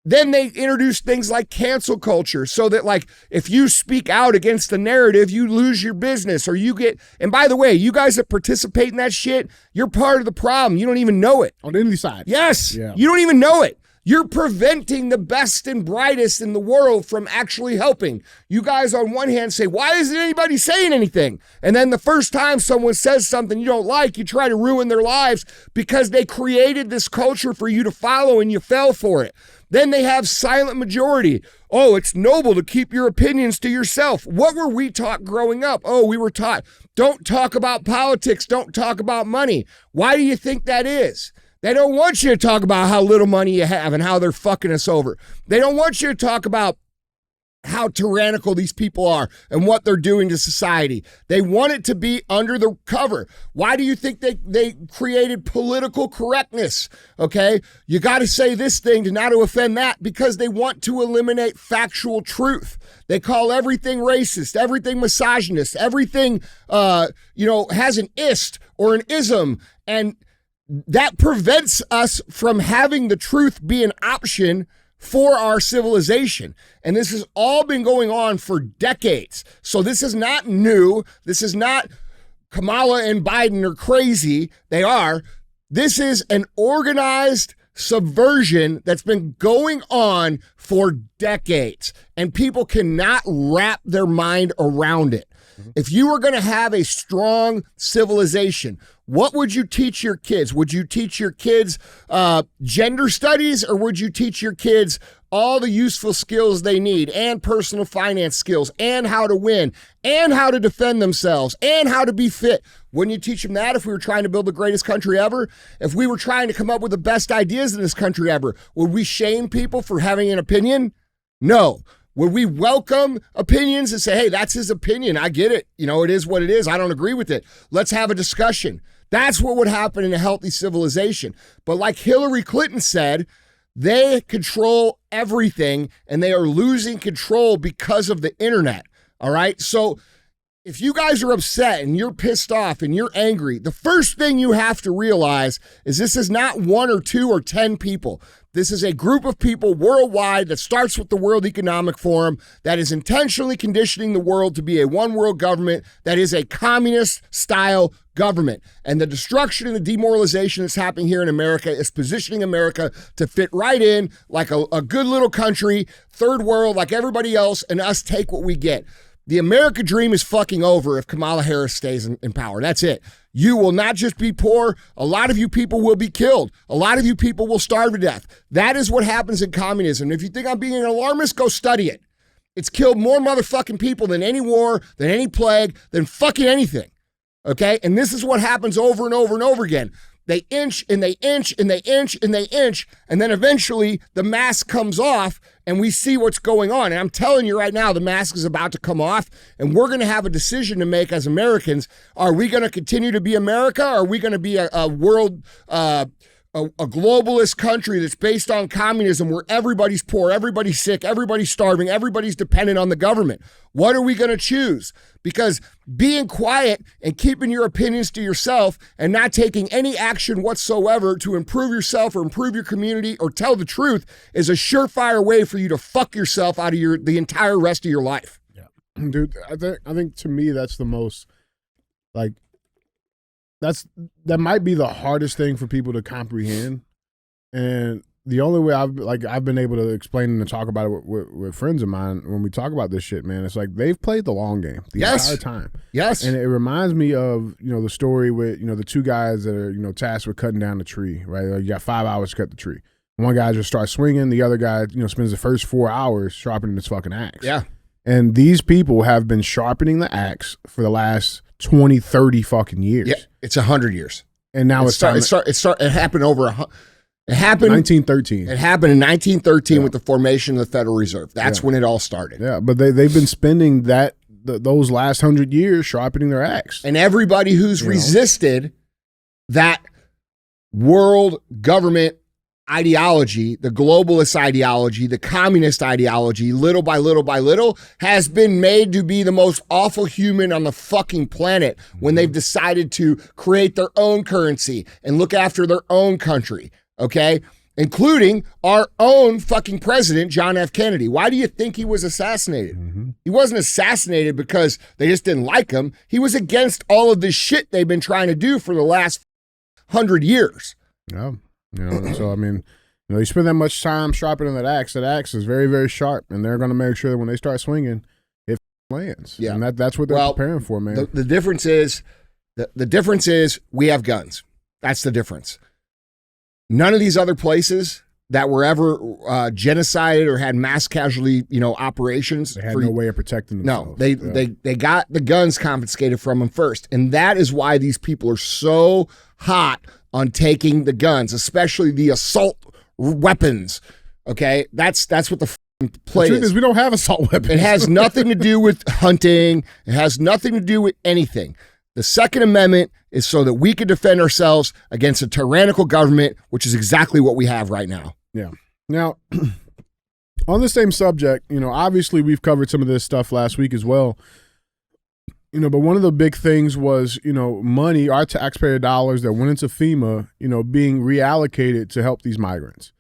Then they introduce things like cancel culture so that, like, if you speak out against the narrative, you lose your business or you get, and by the way, you guys that participate in that shit, you're part of the problem. You don't even know it. On any side. Yes. Yeah. You don't even know it. You're preventing the best and brightest in the world from actually helping. You guys on one hand say, why isn't anybody saying anything? And then the first time someone says something you don't like, you try to ruin their lives because they created this culture for you to follow and you fell for it. Then they have silent majority. Oh, it's noble to keep your opinions to yourself. What were we taught growing up? Oh, we were taught, don't talk about politics, don't talk about money. Why do you think that is? They don't want you to talk about how little money you have and how they're fucking us over. They don't want you to talk about how tyrannical these people are and what they're doing to society. They want it to be under the cover. Why do you think they created political correctness? Okay, you got to say this thing to not to offend that because they want to eliminate factual truth. They call everything racist, everything misogynist, everything has an ist or an ism, and that prevents us from having the truth be an option for our civilization. And this has all been going on for decades. So this is not new. This is not Kamala and Biden are crazy. They are. This is an organized subversion that's been going on for decades. And people cannot wrap their mind around it. If you were going to have a strong civilization, what would you teach your kids? Would you teach your kids gender studies, or would you teach your kids all the useful skills they need and personal finance skills and how to win and how to defend themselves and how to be fit? Wouldn't you teach them that if we were trying to build the greatest country ever? If we were trying to come up with the best ideas in this country ever, would we shame people for having an opinion? No. Would we welcome opinions and say, hey, that's his opinion. I get it. It is what it is. I don't agree with it. Let's have a discussion. That's what would happen in a healthy civilization. But like Hillary Clinton said, they control everything and they are losing control because of the internet. All right. So if you guys are upset and you're pissed off and you're angry, the first thing you have to realize is this is not 1 or 2 or 10 people. This is a group of people worldwide that starts with the World Economic Forum that is intentionally conditioning the world to be a one world government that is a communist style government. And the destruction and the demoralization that's happening here in America is positioning America to fit right in like a good little country, third world, like everybody else, and us take what we get. The America dream is fucking over if Kamala Harris stays in power. That's it. You will not just be poor. A lot of you people will be killed. A lot of you people will starve to death. That is what happens in communism. If you think I'm being an alarmist, go study it. It's killed more motherfucking people than any war, than any plague, than fucking anything. Okay? And this is what happens over and over and over again. They inch and they inch and they inch and they inch, and then eventually the mask comes off and we see what's going on. And I'm telling you right now, the mask is about to come off and we're going to have a decision to make as Americans. Are we going to continue to be America? Or are we going to be a world, a globalist country that's based on communism where everybody's poor, everybody's sick, everybody's starving, everybody's dependent on the government? What are we going to choose? Because being quiet and keeping your opinions to yourself and not taking any action whatsoever to improve yourself or improve your community or tell the truth is a surefire way for you to fuck yourself out of the entire rest of your life. Yeah, dude, I think to me that's the most that might be the hardest thing for people to comprehend, and the only way I've been able to explain and to talk about it with friends of mine when we talk about this shit, man, it's like they've played the long game the entire time. Yes. And it reminds me of, the story with, the two guys that are, tasked with cutting down the tree, right? Like you got 5 hours to cut the tree. One guy just starts swinging. The other guy, spends the first 4 hours sharpening his fucking axe. Yeah. And these people have been sharpening the axe for the last 20, 30 fucking years. Yeah. It's 100 years. And now it happened over It happened 1913. It happened in 1913 with the formation of the Federal Reserve. That's when it all started. Yeah, but they've been spending those last 100 years sharpening their axe. And everybody who's resisted that world government ideology, the globalist ideology, the communist ideology, little by little by little, has been made to be the most awful human on the fucking planet when they've decided to create their own currency and look after their own country. Okay, including our own fucking president, John F. Kennedy. Why do you think he was assassinated? Mm-hmm. He wasn't assassinated because they just didn't like him. He was against all of this shit they've been trying to do for the last 100 years. Yeah, so I mean, you spend that much time sharpening that axe is very, very sharp, and they're going to make sure that when they start swinging, it lands. Yeah, and that's what they're preparing for, man. The difference is, the difference is we have guns. That's the difference. None of these other places that were ever genocided or had mass casualty, operations. They had no way of protecting themselves. No, they got the guns confiscated from them first. And that is why these people are so hot on taking the guns, especially the assault weapons. Okay? That's what the play is. The truth is we don't have assault weapons. It has nothing to do with hunting. It has nothing to do with anything. The Second Amendment is so that we can defend ourselves against a tyrannical government, which is exactly what we have right now. Yeah. Now, on the same subject, obviously we've covered some of this stuff last week as well. But one of the big things was, money, our taxpayer dollars that went into FEMA, being reallocated to help these migrants.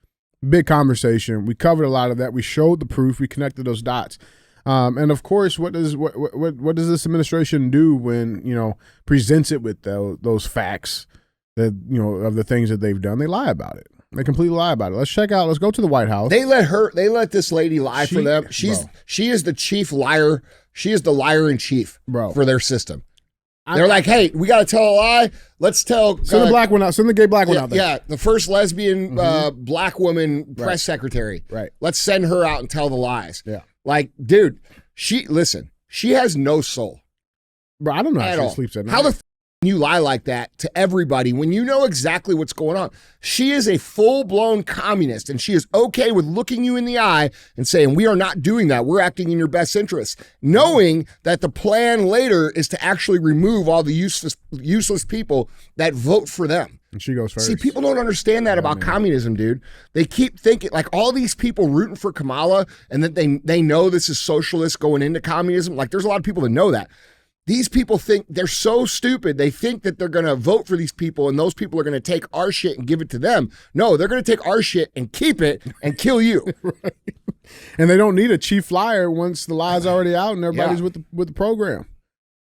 Big conversation. We covered a lot of that. We showed the proof. We connected those dots. And of course, what does this administration do when presents it with those facts that of the things that they've done? They lie about it. They completely lie about it. Let's go to the White House. They let this lady lie for them. She is the chief liar. She is the liar in chief for their system. They're like, hey, we got to tell a lie. Let's tell. Send the black one out. Send the gay black one out there. Yeah, the first lesbian black woman press secretary. Right. Let's send her out and tell the lies. Yeah. Like, dude, she has no soul. Bro, I don't know how she sleeps at night. You lie like that to everybody when you know exactly what's going on. She is a full-blown communist, and she is okay with looking you in the eye and saying, we are not doing that. We're acting in your best interest, knowing that the plan later is to actually remove all the useless people that vote for them. And she goes first. See, people don't understand that about communism, dude. They keep thinking, like, all these people rooting for Kamala and that they know this is socialist going into communism. Like, there's a lot of people that know that. These people think they're so stupid. They think that they're going to vote for these people and those people are going to take our shit and give it to them. No, they're going to take our shit and keep it and kill you. Right. And they don't need a chief flyer once the lie's already out and everybody's with the program.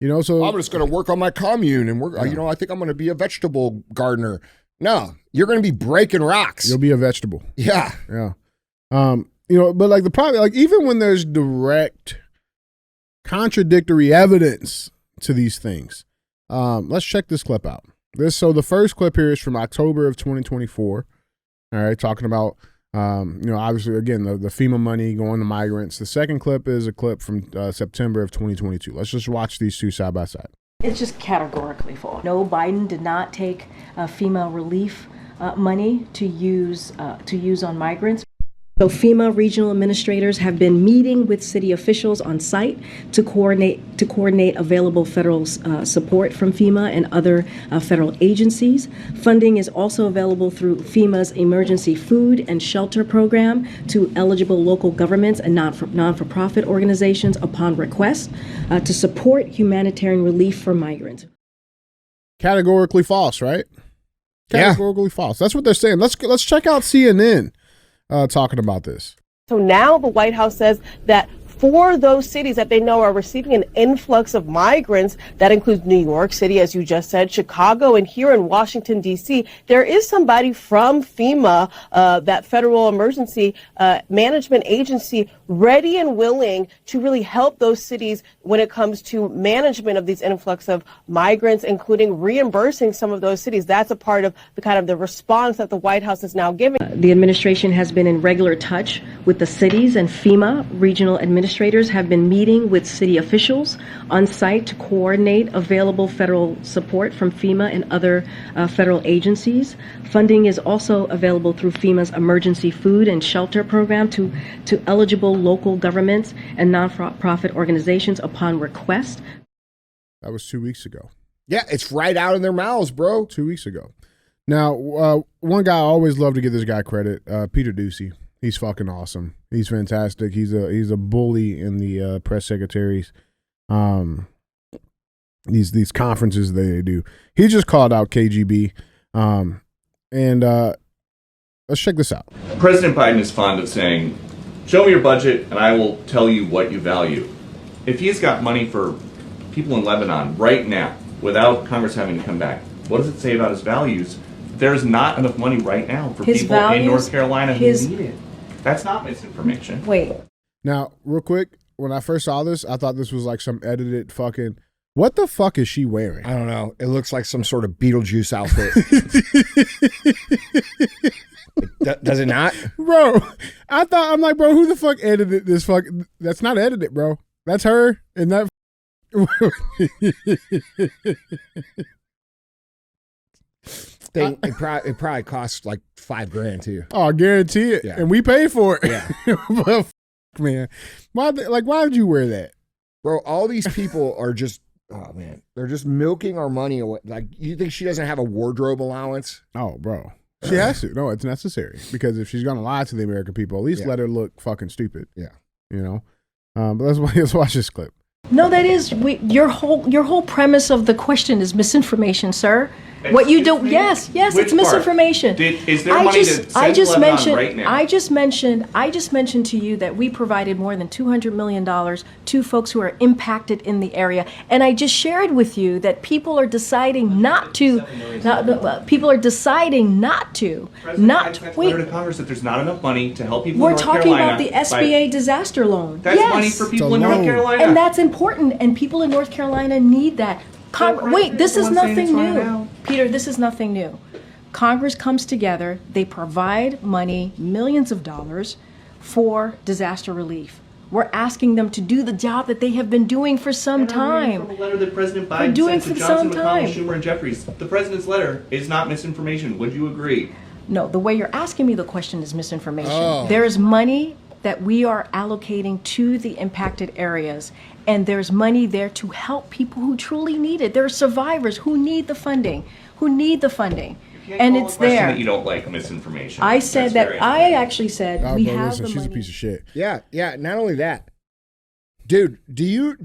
You know, so I'm just going to work on my commune and I think I'm going to be a vegetable gardener. No, you're going to be breaking rocks. You'll be a vegetable. Yeah. Yeah. You know, but like the problem, like even when there's direct contradictory evidence to these things. Let's check this clip out. So the first clip here is from October of 2024. All right, talking about obviously again the FEMA money going to migrants. The second clip is a clip from September of 2022. Let's just watch these two side by side. It's just categorically false. No, Biden did not take FEMA relief money to use on migrants. So FEMA regional administrators have been meeting with city officials on site to coordinate available federal support from FEMA and other federal agencies. Funding is also available through FEMA's emergency food and shelter program to eligible local governments and non-for-profit organizations upon request to support humanitarian relief for migrants. Categorically false, right? Categorically false. That's what they're saying. Let's check out CNN. Talking about this. So now the White House says that for those cities that they know are receiving an influx of migrants, that includes New York City, as you just said, Chicago, and here in Washington, D.C., there is somebody from FEMA, that federal emergency management agency, ready and willing to really help those cities when it comes to management of these influx of migrants, including reimbursing some of those cities. That's a part of the kind of the response that the White House is now giving. The administration has been in regular touch with the cities, and FEMA regional administrators have been meeting with city officials on site to coordinate available federal support from FEMA and other federal agencies. Funding is also available through FEMA's emergency food and shelter program to eligible local governments and nonprofit organizations upon request. That was 2 weeks ago. Yeah, it's right out in their mouths, bro. 2 weeks ago. Now, one guy I always love to give this guy credit, Peter Doocy. He's fucking awesome. He's fantastic. He's a bully in the press secretaries. These conferences they do. He just called out KGB. And let's check this out. President Biden is fond of saying, show me your budget and I will tell you what you value. If he's got money for people in Lebanon right now, without Congress having to come back, what does it say about his values? There's not enough money right now for people in North Carolina who need it. That's not misinformation. Wait. Now, real quick, when I first saw this, I thought this was like some edited fucking... What the fuck is she wearing? I don't know. It looks like some sort of Beetlejuice outfit. Does it not? Bro, I'm like, bro, who the fuck edited this fuck? That's not edited, bro. That's her and that... thing. It probably costs like $5,000 too. Oh, I guarantee it. Yeah. And we pay for it. Yeah. But man, why would you wear that? Bro, all these people are just, oh man, they're just milking our money away. Like, you think she doesn't have a wardrobe allowance? Oh, bro. She has to. No, it's necessary. Because if she's going to lie to the American people, at least let her look fucking stupid. Yeah. You know? But let's watch this clip. No, that is your whole premise of the question is misinformation, sir. What you do? Yes, it's misinformation. Is there money to send to Lebanon right now? I just mentioned to you that we provided more than $200 million to folks who are impacted in the area, and I just shared with you that people are deciding not to. People are deciding not to. Not wait. To Congress that there's not enough money to help people. We're in North talking Carolina about the SBA disaster loan. That's yes. money for people in North Carolina, and that's important. And people in North Carolina need that. Wait, this is nothing new. Peter, this is nothing new. Congress comes together, they provide money, millions of dollars, for disaster relief. We're asking them to do the job that they have been doing for some time. From a letter that President We're Biden doing sent to for Johnson, some McConnell, time. Schumer, and Jeffries. The president's letter is not misinformation. Would you agree? No, the way you're asking me the question is misinformation. Oh. There is money that we are allocating to the impacted areas, and there's money there to help people who truly need it. There are survivors who need the funding, and it's there. That you don't like misinformation. I said That's very that. I actually said Oh, we bro, have listen, the she's money. a piece of shit. Yeah. Not only that, dude. Do you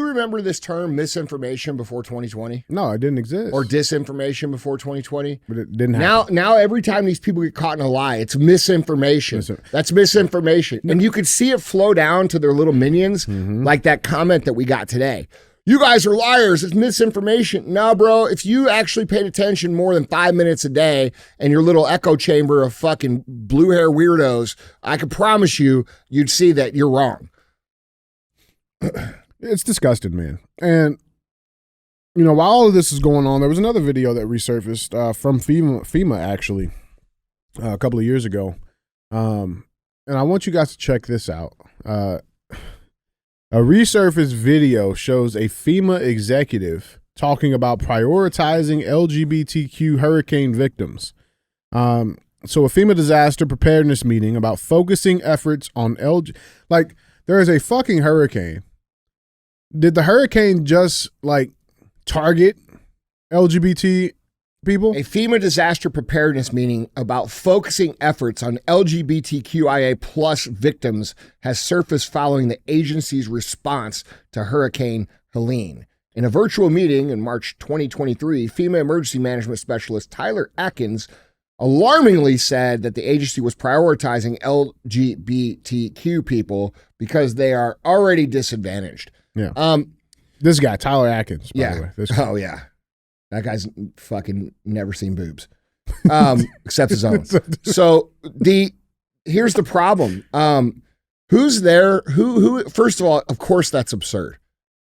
remember this term misinformation before 2020 No, it didn't exist. or disinformation before 2020? But it didn't happen. Now every time these people get caught in a lie, it's misinformation. That's misinformation. And you could see it flow down to their little minions, like that comment that we got today. You guys are liars. It's misinformation. No, bro, if you actually paid attention more than 5 minutes a day and your little echo chamber of fucking blue hair weirdos, I can promise you'd see that you're wrong. It's disgusting, man. And, you know, while all of this is going on, there was another video that resurfaced from FEMA actually, a couple of years ago. And I want you guys to check this out. A resurfaced video shows a FEMA executive talking about prioritizing LGBTQ hurricane victims. So a FEMA disaster preparedness meeting about focusing efforts on like there is a fucking hurricane. Did the hurricane just like target LGBT people? A FEMA disaster preparedness meeting about focusing efforts on LGBTQIA plus victims has surfaced following the agency's response to Hurricane Helene. In a virtual meeting in March 2023, FEMA emergency management specialist Tyler Atkins alarmingly said that the agency was prioritizing LGBTQ people because they are already disadvantaged. Yeah. This guy, Tyler Atkins, by the way. This guy. Oh, yeah. That guy's fucking never seen boobs, except his own. So here's the problem. Who's there? Who? First of all, of course that's absurd.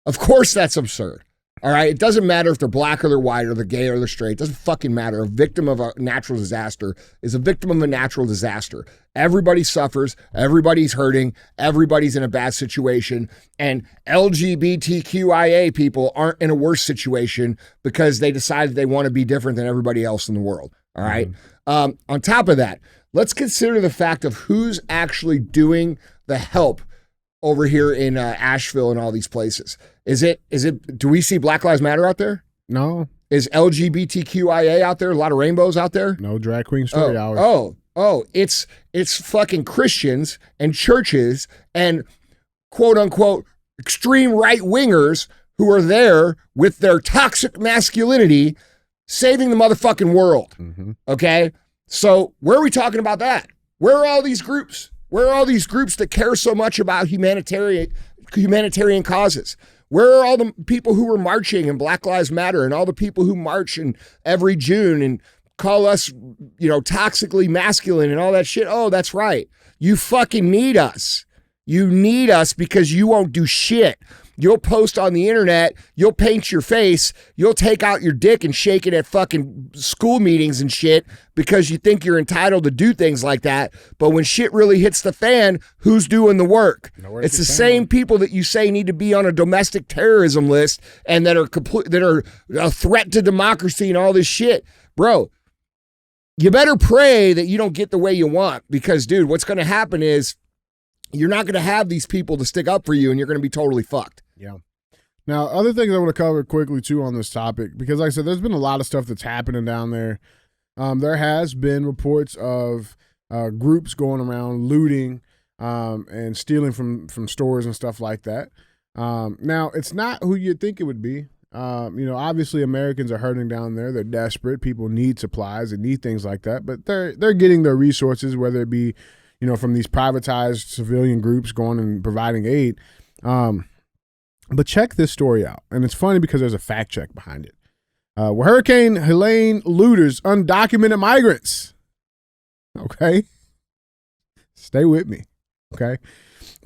Of course that's absurd. All right. It doesn't matter if they're black or they're white or they're gay or they're straight. It doesn't fucking matter. A victim of a natural disaster is a victim of a natural disaster. Everybody suffers. Everybody's hurting. Everybody's in a bad situation. And LGBTQIA people aren't in a worse situation because they decided they want to be different than everybody else in the world. All right. On top of that, let's consider the fact of who's actually doing the help over here in Asheville and all these places. Do we see Black Lives Matter out there? No. Is LGBTQIA out there? A lot of rainbows out there? No drag queen story hour. It's fucking Christians and churches and quote unquote extreme right wingers who are there with their toxic masculinity saving the motherfucking world. Okay? So where are we talking about that? Where are all these groups? Where are all these groups that care so much about humanitarian causes? Where are all the people who were marching in Black Lives Matter and all the people who march in every June and call us, toxically masculine and all that shit? Oh, that's right. You fucking need us. You need us because you won't do shit. You'll post on the internet, you'll paint your face, you'll take out your dick and shake it at fucking school meetings and shit because you think you're entitled to do things like that. But when shit really hits the fan, who's doing the work? It's the same people that you say need to be on a domestic terrorism list and that are a threat to democracy and all this shit. Bro, you better pray that you don't get the way you want because, dude, what's going to happen is you're not going to have these people to stick up for you and you're going to be totally fucked. Yeah. Now, other things I want to cover quickly, too, on this topic, because like I said, there's been a lot of stuff that's happening down there. There has been reports of groups going around looting and stealing from stores and stuff like that. Now, it's not who you'd think it would be. Obviously Americans are hurting down there. They're desperate. People need supplies and need things like that, but they're getting their resources, whether it be, from these privatized civilian groups going and providing aid. But check this story out. And it's funny because there's a fact check behind it. Where Hurricane Helene looters undocumented migrants. Okay. Stay with me. Okay.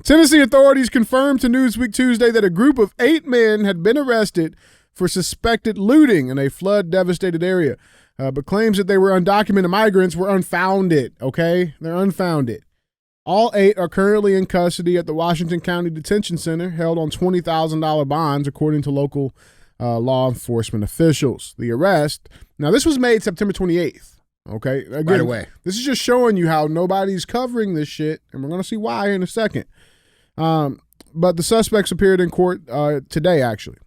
Tennessee authorities confirmed to Newsweek Tuesday that a group of 8 men had been arrested for suspected looting in a flood-devastated area. But claims that they were undocumented migrants were unfounded. Okay. They're unfounded. All 8 are currently in custody at the Washington County Detention Center, held on $20,000 bonds, according to local law enforcement officials. The arrest, now this was made September 28th. Okay, again, Right away. This is just showing you how nobody's covering this shit, and we're going to see why in a second. But the suspects appeared in court today, actually.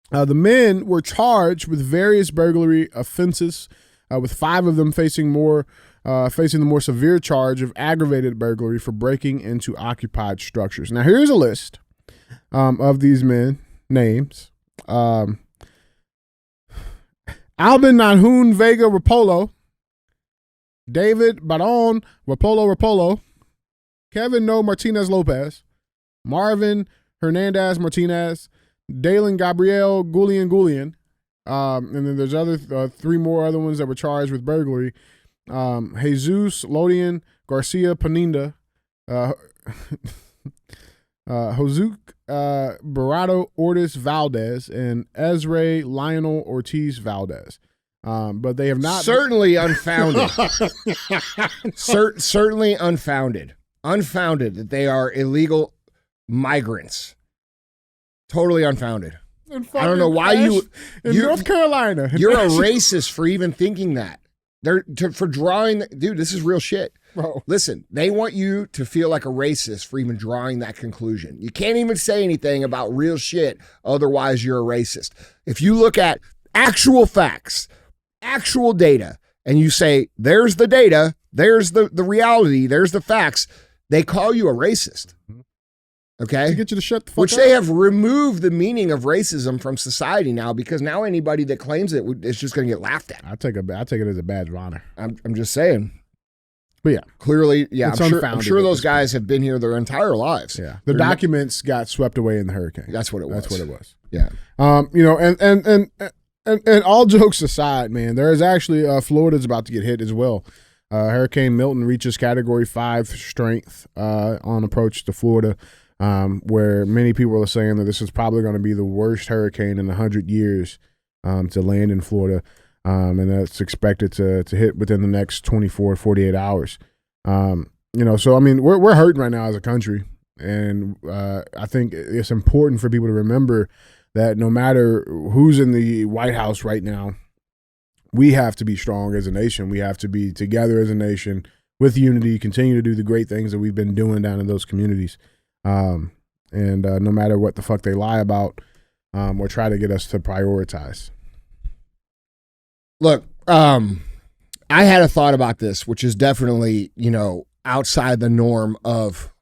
The men were charged with various burglary offenses, with 5 of them facing the more severe charge of aggravated burglary for breaking into occupied structures. Now, here's a list of these men names. Albin Nahun Vega Rapolo, David Baron Rapolo, Kevin No Martinez Lopez, Marvin Hernandez Martinez, Dalen Gabriel Gulian, and then there's 3 more other ones that were charged with burglary. Jesus Lodian Garcia Paninda, Josuk Barato Ortiz Valdez, and Ezra Lionel Ortiz Valdez. But they have not certainly unfounded. Certainly unfounded. Unfounded that they are illegal migrants. Totally unfounded. I don't know why you North Carolina. You're a racist for even thinking that. For drawing, dude, this is real shit. Bro. Listen, they want you to feel like a racist for even drawing that conclusion. You can't even say anything about real shit, otherwise you're a racist. If you look at actual facts, actual data, and you say, there's the data, there's the reality, there's the facts, they call you a racist. Okay? To get you to shut the fuck Which up. they have removed the meaning of racism from society now, because now anybody that claims it is just going to get laughed at. I take it as a badge of honor. I'm just saying. But yeah. Clearly, yeah, It's I'm unfounded sure at those this guys have been here their entire lives. Yeah. The documents got swept away in the hurricane. That's what it was. That's what it was. Yeah. And all jokes aside, man, there is actually Florida's about to get hit as well. Hurricane Milton reaches Category 5 strength on approach to Florida, where many people are saying that this is probably going to be the worst hurricane in 100 years to land in Florida, and that's expected to hit within the next 24 to 48 hours. So I mean, we're hurting right now as a country, and I think it's important for people to remember that no matter who's in the White House right now, we have to be strong as a nation. We have to be together as a nation with unity, continue to do the great things that we've been doing down in those communities. And no matter what the fuck they lie about, or try to get us to prioritize. Look, I had a thought about this, which is definitely, outside the norm of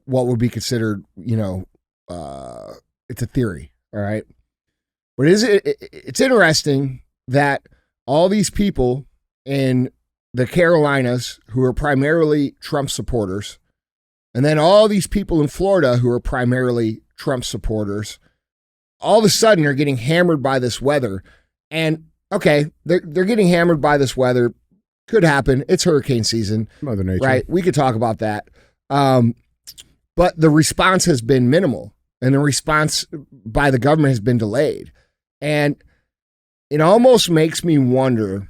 what would be considered, it's a theory. All right. But it's interesting that all these people in the Carolinas who are primarily Trump supporters, and then all these people in Florida who are primarily Trump supporters, all of a sudden are getting hammered by this weather. And okay, they're getting hammered by this weather. Could happen. It's hurricane season. Mother Nature. Right? We could talk about that. But the response has been minimal, and the response by the government has been delayed. And it almost makes me wonder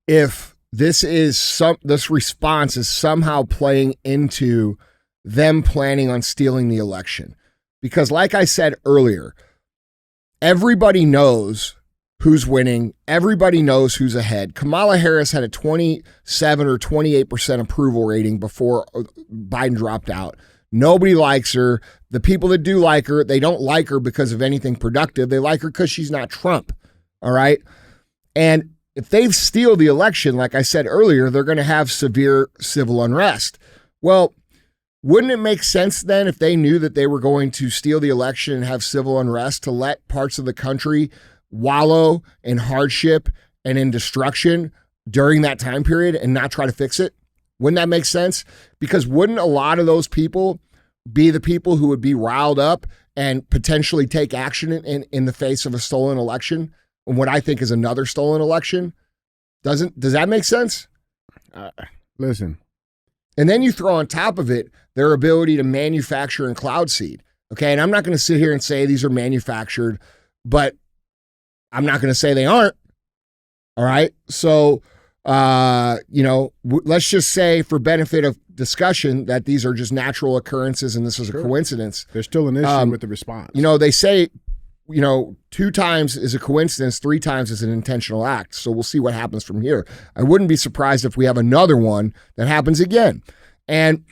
if this response is somehow playing into them planning on stealing the election. Because like I said earlier, everybody knows who's winning. Everybody knows who's ahead. Kamala Harris had a 27 or 28% approval rating before Biden dropped out. Nobody likes her. The people that do like her, they don't like her because of anything productive. They like her because she's not Trump. All right. And if they steal the election, like I said earlier, they're going to have severe civil unrest. Well, wouldn't it make sense then, if they knew that they were going to steal the election and have civil unrest, to let parts of the country wallow in hardship and in destruction during that time period and not try to fix it? Wouldn't that make sense? Because wouldn't a lot of those people be the people who would be riled up and potentially take action in the face of a stolen election, and what I think is another stolen election? Does that make sense? Listen. And then you throw on top of it their ability to manufacture and cloud seed. Okay, and I'm not going to sit here and say these are manufactured, but I'm not going to say they aren't. All right, so Let's just say for benefit of discussion that these are just natural occurrences and this is a coincidence. There's still an issue with the response. They say, 2 times is a coincidence, 3 times is an intentional act. So we'll see what happens from here. I wouldn't be surprised if we have another one that happens again. And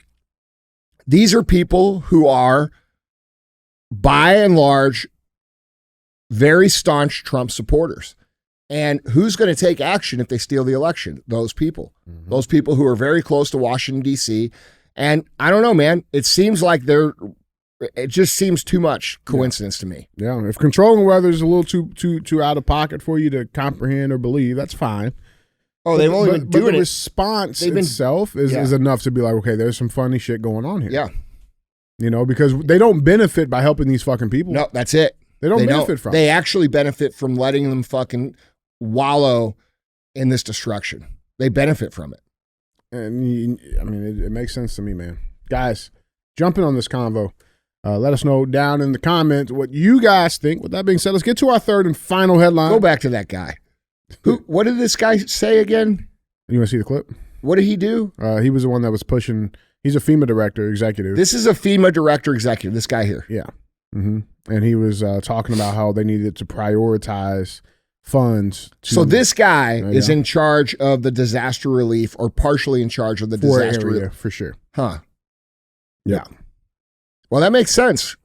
these are people who are, by and large, very staunch Trump supporters. And who's going to take action if they steal the election? Those people. Mm-hmm. Those people who are very close to Washington, D.C. And I don't know, man. It seems like it just seems too much coincidence to me. Yeah, if controlling weather is a little too out of pocket for you to comprehend or believe, that's fine. Oh, they've only been doing it. The response itself is enough to be like, okay, there's some funny shit going on here. Yeah. Because they don't benefit by helping these fucking people. No, that's it. They don't benefit from it. They actually benefit from letting them fucking wallow in this destruction. They benefit from it. And it makes sense to me, man. Guys, jumping on this convo. Let us know down in the comments what you guys think. With that being said, let's get to our third and final headline. Go back to that guy. What did this guy say again? You want to see the clip? What did he do? He was the one that was pushing. He's a FEMA director executive. This is a FEMA director executive, this guy here. Yeah. Mm-hmm. And he was talking about how they needed to prioritize funds. So this guy is in charge of the disaster relief, or partially in charge of the disaster relief. For sure. Huh. Yeah. Well, that makes sense.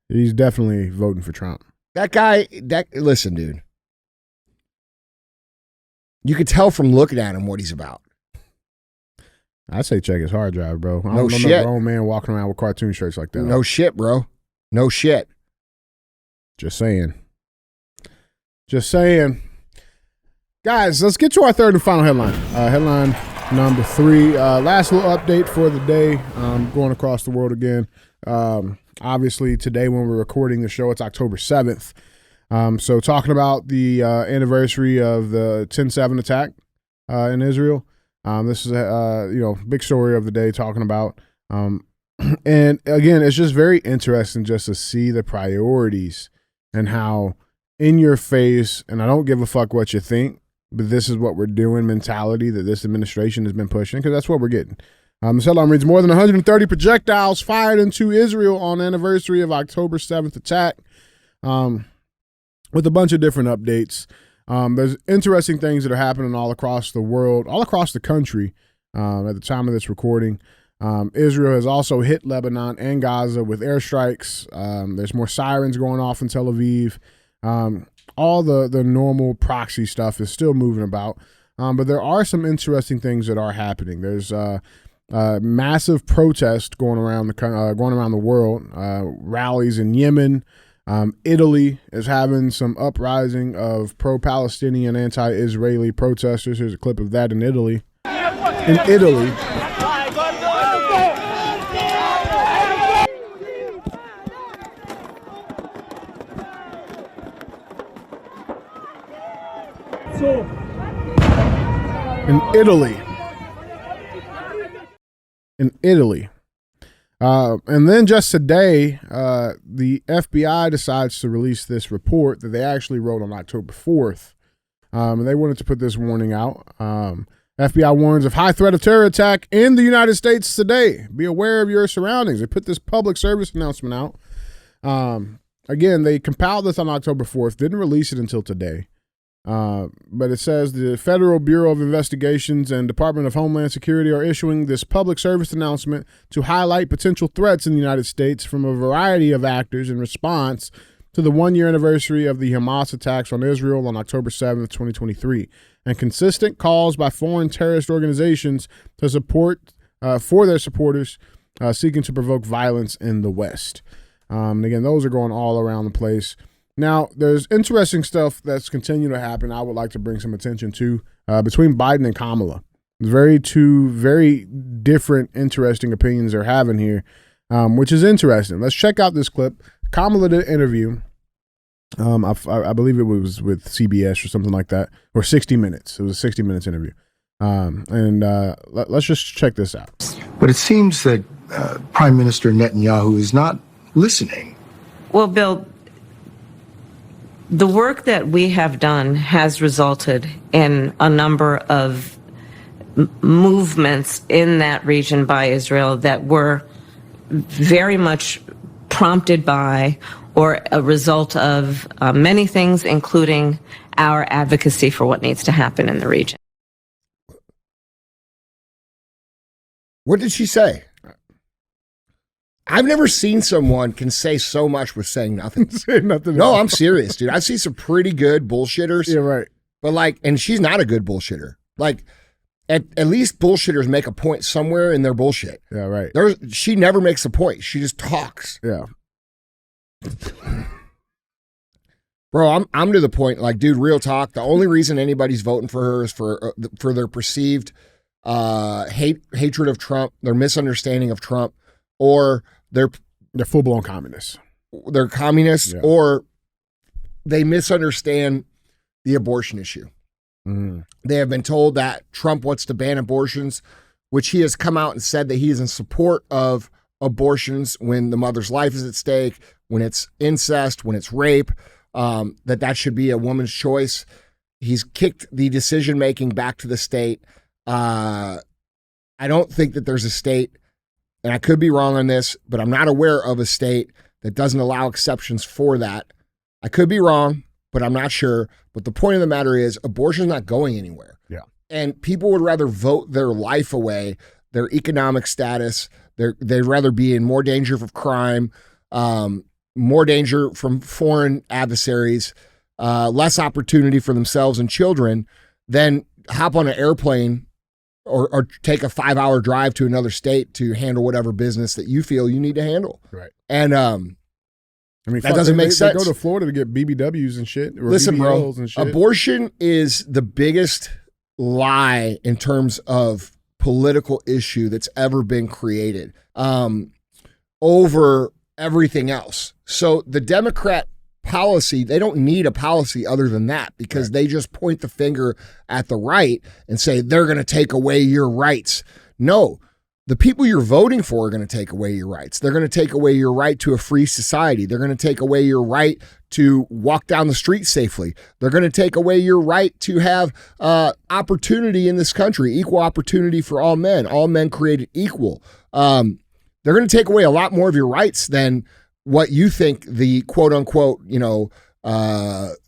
He's definitely voting for Trump. That guy, listen, dude. You could tell from looking at him what he's about. I say check his hard drive, bro. I No don't shit. know a grown man walking around with cartoon shirts like that. No shit, bro. No shit. Just saying. Guys, let's get to our third and final headline. Headline number 3. Last little update for the day. Going across the world again. Obviously, today when we're recording the show, it's October 7th. So talking about the anniversary of the 10/7 attack in Israel. This is a big story of the day talking about. And again, it's just very interesting just to see the priorities and how in your face, and I don't give a fuck what you think, but this is what we're doing mentality that this administration has been pushing, because that's what we're getting. This headline reads, more than 130 projectiles fired into Israel on anniversary of October 7th attack, with a bunch of different updates. There's interesting things that are happening all across the world, all across the country at the time of this recording. Israel has also hit Lebanon and Gaza with airstrikes. There's more sirens going off in Tel Aviv. All the normal proxy stuff is still moving about. But there are some interesting things that are happening. There's massive protest going around the world, rallies in Yemen. Italy is having some uprising of pro-Palestinian, anti-Israeli protesters. Here's a clip of that in Italy. In Italy. And then just today, the FBI decides to release this report that they actually wrote on October 4th. And they wanted to put this warning out. FBI warns of high threat of terror attack in the United States today. Be aware of your surroundings. They put this public service announcement out. Again, they compiled this on October 4th, didn't release it until today. But it says the Federal Bureau of Investigations and Department of Homeland Security are issuing this public service announcement to highlight potential threats in the United States from a variety of actors in response to the 1-year anniversary of the Hamas attacks on Israel on October 7th, 2023, and consistent calls by foreign terrorist organizations to support for their supporters seeking to provoke violence in the West. Again, those are going all around the place. Now, there's interesting stuff that's continuing to happen. I would like to bring some attention to between Biden and Kamala. There's two very different, interesting opinions they're having here, which is interesting. Let's check out this clip. Kamala did an interview. I believe it was with CBS or something like that, or 60 Minutes. It was a 60 Minutes interview. Let's just check this out. But it seems that Prime Minister Netanyahu is not listening. Well, Bill, The work that we have done has resulted in a number of movements in that region by Israel that were very much prompted by or a result of many things, including our advocacy for what needs to happen in the region. What did she say? I've never seen someone can say so much with saying nothing. Say nothing. No, I'm serious, dude. I've seen some pretty good bullshitters. Yeah, right. But like, and she's not a good bullshitter. Like, at least bullshitters make a point somewhere in their bullshit. Yeah, right. She never makes a point. She just talks. Yeah. Bro, I'm to the point, like, dude, real talk. The only reason anybody's voting for her is for their perceived hatred of Trump, their misunderstanding of Trump, or they're full-blown communists. They're communists, Yeah. or they misunderstand the abortion issue. Mm. They have been told that Trump wants to ban abortions, which he has come out and said that he is in support of abortions when the mother's life is at stake, when it's incest, when it's rape, that should be a woman's choice. He's kicked the decision-making back to the state. I don't think that there's a state, and I could be wrong on this, but I'm not aware of a state that doesn't allow exceptions for that. I could be wrong, but I'm not sure. But the point of the matter is abortion's not going anywhere. Yeah. And people would rather vote their life away, their economic status. They'd rather be in more danger of crime, more danger from foreign adversaries, less opportunity for themselves and children than hop on an airplane or take a 5-hour drive to another state to handle whatever business that you feel you need to handle. Right. And I mean, that doesn't make sense. They go to Florida to get BBWs and shit. Or Listen, BBLs bro, and shit. abortion is the biggest lie in terms of political issue that's ever been created over everything else. So the Democrat policy, they don't need a policy other than that because they just point the finger at the right and say they're going to take away your rights. No, the people you're voting for are going to take away your rights. They're going to take away your right to a free society. They're going to take away your right to walk down the street safely. They're going to take away your right to have opportunity in this country, equal opportunity for all men created equal. They're going to take away a lot more of your rights than what you think the quote unquote,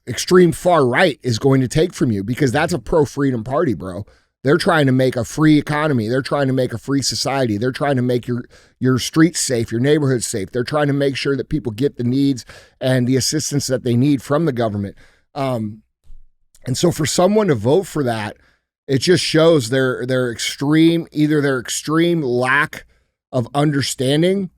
extreme far right is going to take from you, because that's a pro-freedom party, bro. They're trying to make a free economy. They're trying to make a free society. They're trying to make your streets safe, your neighborhoods safe. They're trying to make sure that people get the needs and the assistance that they need from the government. And so for someone to vote for that, it just shows their extreme lack of understanding,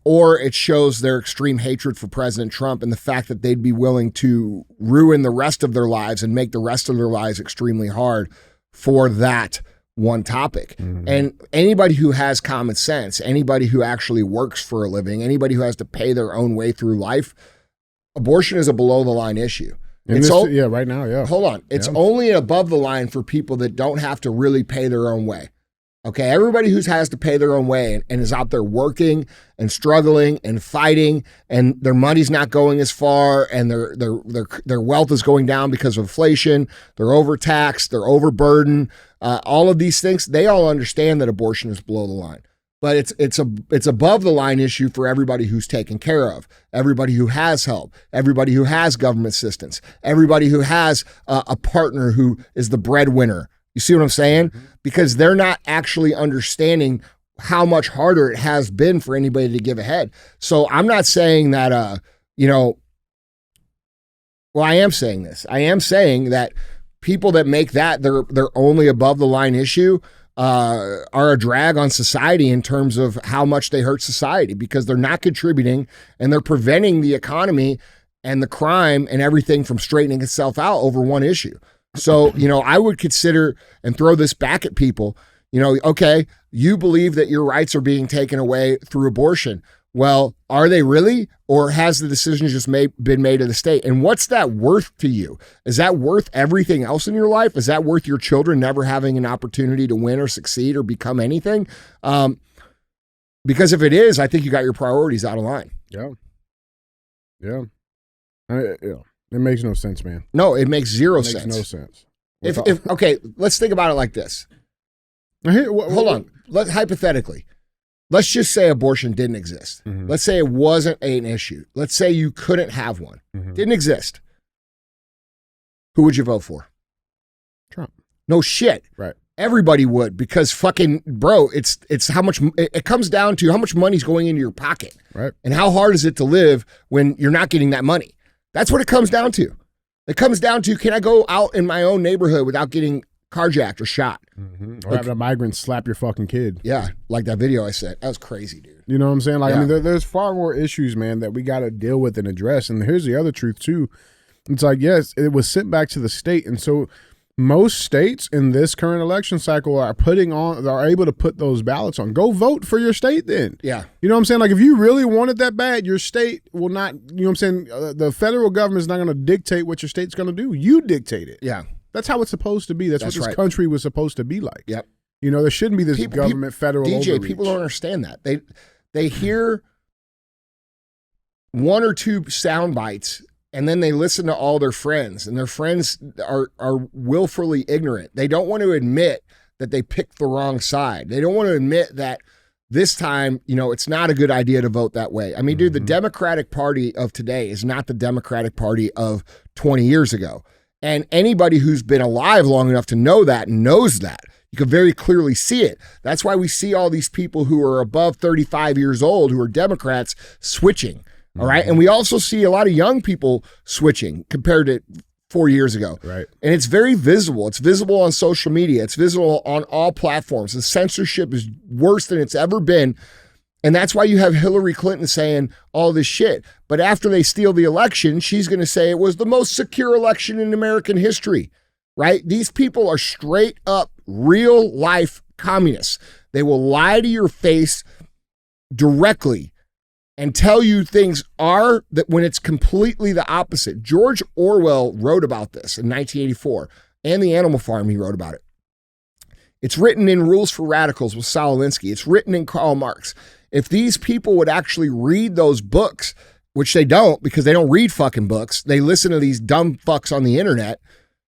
or it shows their extreme hatred for President Trump and the fact that they'd be willing to ruin the rest of their lives and make the rest of their lives extremely hard for that one topic. Mm-hmm. And anybody who has common sense, anybody who actually works for a living, anybody who has to pay their own way through life, abortion is a below the line issue. Right now, yeah. Hold on. It's only above the line for people that don't have to really pay their own way. Okay, everybody who has to pay their own way and is out there working and struggling and fighting, and their money's not going as far, and their wealth is going down because of inflation, they're overtaxed, they're overburdened, all of these things, they all understand that abortion is below the line. But it's above the line issue for everybody who's taken care of, everybody who has help, everybody who has government assistance, everybody who has a partner who is the breadwinner. You see what I'm saying? Mm-hmm. Because they're not actually understanding how much harder it has been for anybody to give a head. So I'm not saying that, well, I am saying this. I am saying that people that make that their only above the line issue are a drag on society in terms of how much they hurt society, because they're not contributing and they're preventing the economy and the crime and everything from straightening itself out over one issue. So, I would consider and throw this back at people, okay, you believe that your rights are being taken away through abortion. Well, are they really? Or has the decision just been made to the state? And what's that worth to you? Is that worth everything else in your life? Is that worth your children never having an opportunity to win or succeed or become anything? Because if it is, I think you got your priorities out of line. Yeah. It makes no sense, man. No, it makes zero It makes sense. no sense. If okay, let's think about it like this. Hold on. Hypothetically, let's just say abortion didn't exist. Mm-hmm. Let's say it wasn't an issue. Let's say you couldn't have one. Mm-hmm. Didn't exist. Who would you vote for? Trump. No shit. Right. Everybody would, because fucking bro, it's how much it comes down to how much money's going into your pocket. Right. And how hard is it to live when you're not getting that money? That's what it comes down to. It comes down to, can I go out in my own neighborhood without getting carjacked or shot? Mm-hmm. Or having a migrant slap your fucking kid. Yeah, like that video I said. That was crazy, dude. You know what I'm saying? Like, Yeah. I mean, there's far more issues, man, that we got to deal with and address. And here's the other truth, too. It's like, yes, it was sent back to the state. And so most states in this current election cycle are able to put those ballots on. Go vote for your state then. Yeah. You know what I'm saying? Like, if you really want it that bad, your state will not, you know what I'm saying? The federal government is not going to dictate what your state's going to do. You dictate it. Yeah. That's how it's supposed to be. That's what this right. country was supposed to be like. Yep. You know, there shouldn't be this government federal DJ, overreach. people don't understand that. They hear one or two sound bites and then they listen to all their friends, and their friends are willfully ignorant. They don't want to admit that they picked the wrong side. They don't want to admit that this time, you know, it's not a good idea to vote that way. I mean, dude, the Democratic Party of today is not the Democratic Party of 20 years ago. And anybody who's been alive long enough to know that knows that. You can very clearly see it. That's why we see all these people who are above 35 years old who are Democrats switching. All right. And we also see a lot of young people switching compared to 4 years ago. Right. And it's very visible. It's visible on social media. It's visible on all platforms. The censorship is worse than it's ever been. And that's why you have Hillary Clinton saying all this shit. But after they steal the election, she's going to say it was the most secure election in American history, right? These people are straight up real life communists. They will lie to your face directly and tell you things are that when it's completely the opposite. George Orwell wrote about this in 1984, and The Animal Farm, he wrote about it. It's written in Rules for Radicals with Saul Alinsky. It's written in Karl Marx. If these people would actually read those books, which they don't because they don't read fucking books, they listen to these dumb fucks on the internet.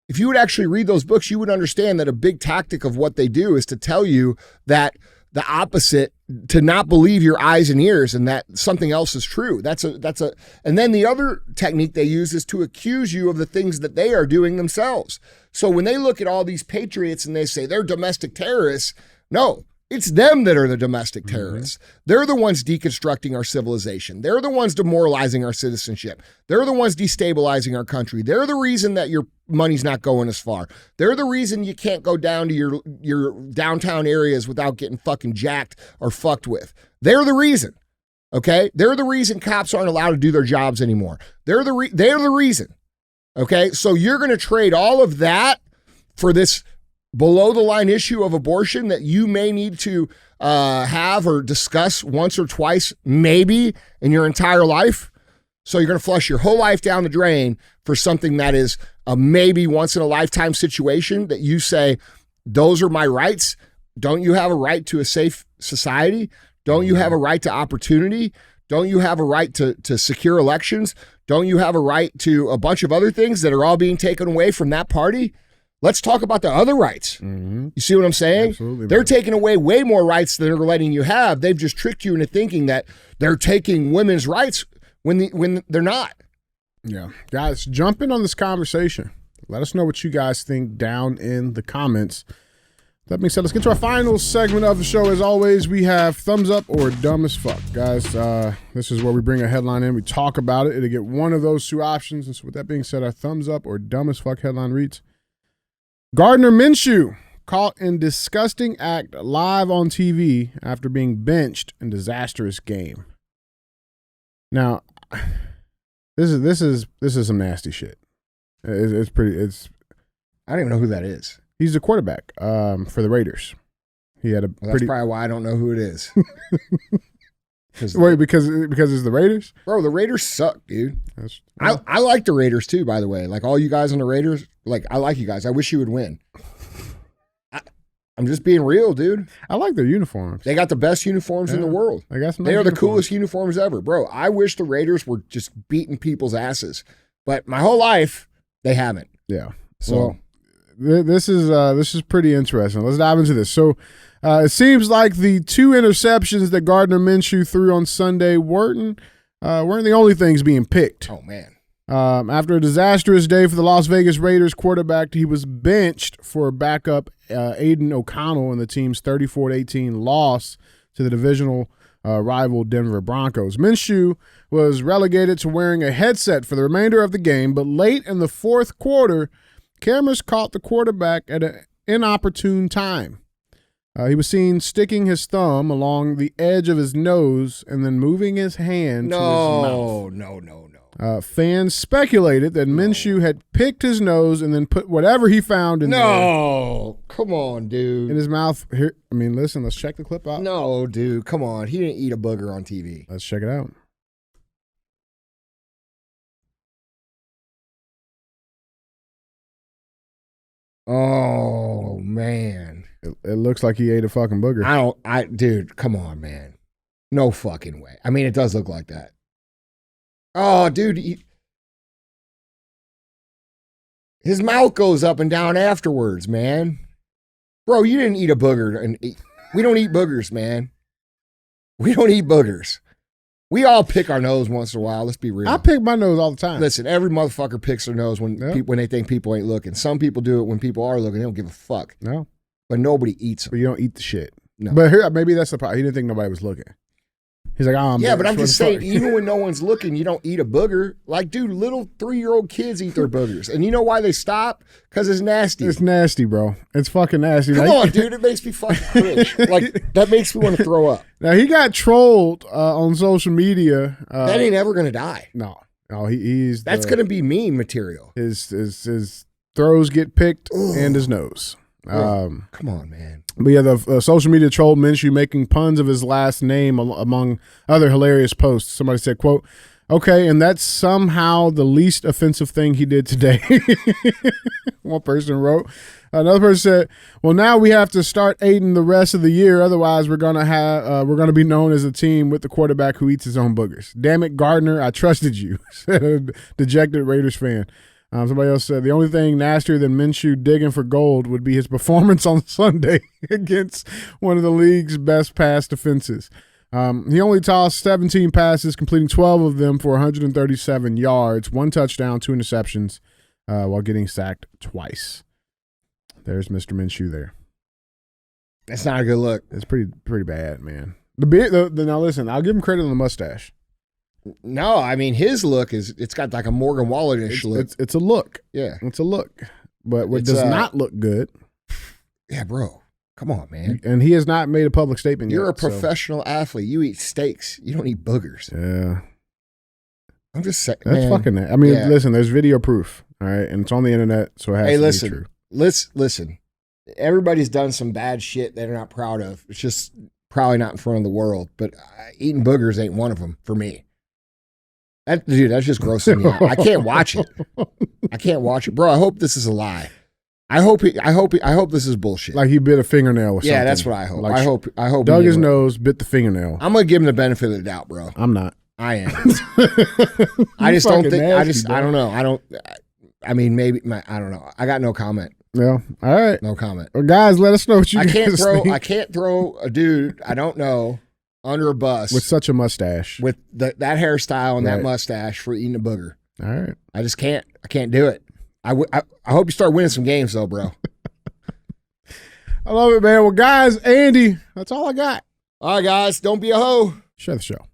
If you would actually read those books, you would understand that a big tactic of what they do is to tell you that the opposite, to not believe your eyes and ears and that something else is true. And then the other technique they use is to accuse you of the things that they are doing themselves. So when they look at all these patriots and they say they're domestic terrorists, no, it's them that are the domestic terrorists. They're the ones deconstructing our civilization. They're the ones demoralizing our citizenship. They're the ones destabilizing our country. They're the reason that your money's not going as far. They're the reason you can't go down to your downtown areas without getting fucking jacked or fucked with. They're the reason. Okay? They're the reason cops aren't allowed to do their jobs anymore. They're the reason. Okay? So you're going to trade all of that for this below the line issue of abortion that you may need to have or discuss once or twice, maybe in your entire life. So you're going to flush your whole life down the drain for something that is a maybe once in a lifetime situation that you say, those are my rights. Don't you have a right to a safe society? Don't you have a right to opportunity? Don't you have a right to secure elections? Don't you have a right to a bunch of other things that are all being taken away from that party? Let's talk about the other rights. You see what I'm saying? Absolutely, they're man. taking away way more rights than they're letting you have. They've just tricked you into thinking that they're taking women's rights when they're not. Yeah. Guys, jump in on this conversation. Let us know what you guys think down in the comments. That being said, let's get to our final segment of the show. As always, we have thumbs up or dumb as fuck. Guys, this is where we bring a headline in. We talk about it. It'll get one of those two options. And so with that being said, our thumbs up or dumb as fuck headline reads, Gardner Minshew caught in disgusting act live on TV after being benched in disastrous game. Now, this is some nasty shit. It's I don't even know who that is. He's the quarterback for the Raiders. He had That's probably why I don't know who it is. Wait, because it's the Raiders? Bro, the Raiders suck, dude. I like the Raiders too, by the way. Like all you guys on the Raiders, like I like you guys. I wish you would win. I'm just being real, dude. I like their uniforms. They got the best uniforms in the world. I got some They are the uniforms. coolest uniforms ever, bro. I wish the Raiders were just beating people's asses. But my whole life, they haven't. Yeah. So this is pretty interesting. Let's dive into this. So it seems like the 2 interceptions that Gardner Minshew threw on Sunday weren't the only things being picked. Oh, man. After a disastrous day for the Las Vegas Raiders quarterback, he was benched for backup Aiden O'Connell in the team's 34-18 loss to the divisional rival Denver Broncos. Minshew was relegated to wearing a headset for the remainder of the game, but late in the fourth quarter, cameras caught the quarterback at an inopportune time. He was seen sticking his thumb along the edge of his nose and then moving his hand to his mouth. No. Fans speculated that Minshew had picked his nose and then put whatever he found in there. Come on, dude. In his mouth. Here, I mean, listen, let's check the clip out. No, dude, come on. He didn't eat a booger on TV. Let's check it out. Oh, man. It looks like he ate a fucking booger. Dude, come on, man. No fucking way. I mean, it does look like that. Oh, dude. His mouth goes up and down afterwards, man. Bro, you didn't eat a booger. We don't eat boogers, man. We don't eat boogers. We all pick our nose once in a while. Let's be real. I pick my nose all the time. Listen, every motherfucker picks their nose when they think people ain't looking. Some people do it when people are looking. They don't give a fuck. No. But nobody eats them. But you don't eat the shit. No. But here, maybe that's the problem. He didn't think nobody was looking. He's like, oh, yeah, but I'm just saying, even when no one's looking, you don't eat a booger. Like, dude, little 3-year-old kids eat their boogers. And you know why they stop? Because it's nasty. It's nasty, bro. It's fucking nasty. Come on, dude. It makes me fucking cringe. Like, that makes me want to throw up. Now, he got trolled on social media. That ain't ever going to die. No, he's... That's going to be meme material. His throws get picked and his nose. Come on, man. But yeah, the social media trolled Minshew making puns of his last name among other hilarious posts. Somebody said, quote, okay, and that's somehow the least offensive thing he did today. One person wrote. Another person said, well, now we have to start aiding the rest of the year. Otherwise, we're gonna be known as a team with the quarterback who eats his own boogers. Damn it, Gardner, I trusted you, said a dejected Raiders fan. Somebody else said the only thing nastier than Minshew digging for gold would be his performance on Sunday against one of the league's best pass defenses. He only tossed 17 passes, completing 12 of them for 137 yards, 1 touchdown, 2 interceptions, while getting sacked twice. There's Mr. Minshew there. That's not a good look. It's pretty bad, man. Now listen, I'll give him credit on the mustache. No, I mean, his look it's got like a Morgan Wallen-ish look. It's a look. Yeah. It's a look. But what does not look good. Yeah, bro. Come on, man. And he has not made a public statement yet. You're a professional athlete. You eat steaks. You don't eat boogers. Yeah. I'm just saying. That's fucking it. I mean, listen, there's video proof, all right? And it's on the internet, so it has to be true. Listen. Everybody's done some bad shit they're not proud of. It's just probably not in front of the world. But eating boogers ain't one of them for me. Dude, that's just grossing me out. I can't watch it. Bro, I hope this is a lie. I hope this is bullshit. Like he bit a fingernail or something. Yeah, that's what I hope. Like I hope dug his nose, bit the fingernail. I'm gonna give him the benefit of the doubt, bro. I'm not. I am. I just don't think I don't know. I mean, maybe I don't know. I got no comment. Yeah. All right. No comment. Well, guys, let us know what you guys think. I can't throw a dude I don't know under a bus with such a mustache, with that hairstyle and that mustache for eating a booger. All right, I just can't. I can't do it. I hope you start winning some games though, bro. I love it, man. Well, guys, Andy, that's all I got. All right, guys, don't be a hoe. Share the show.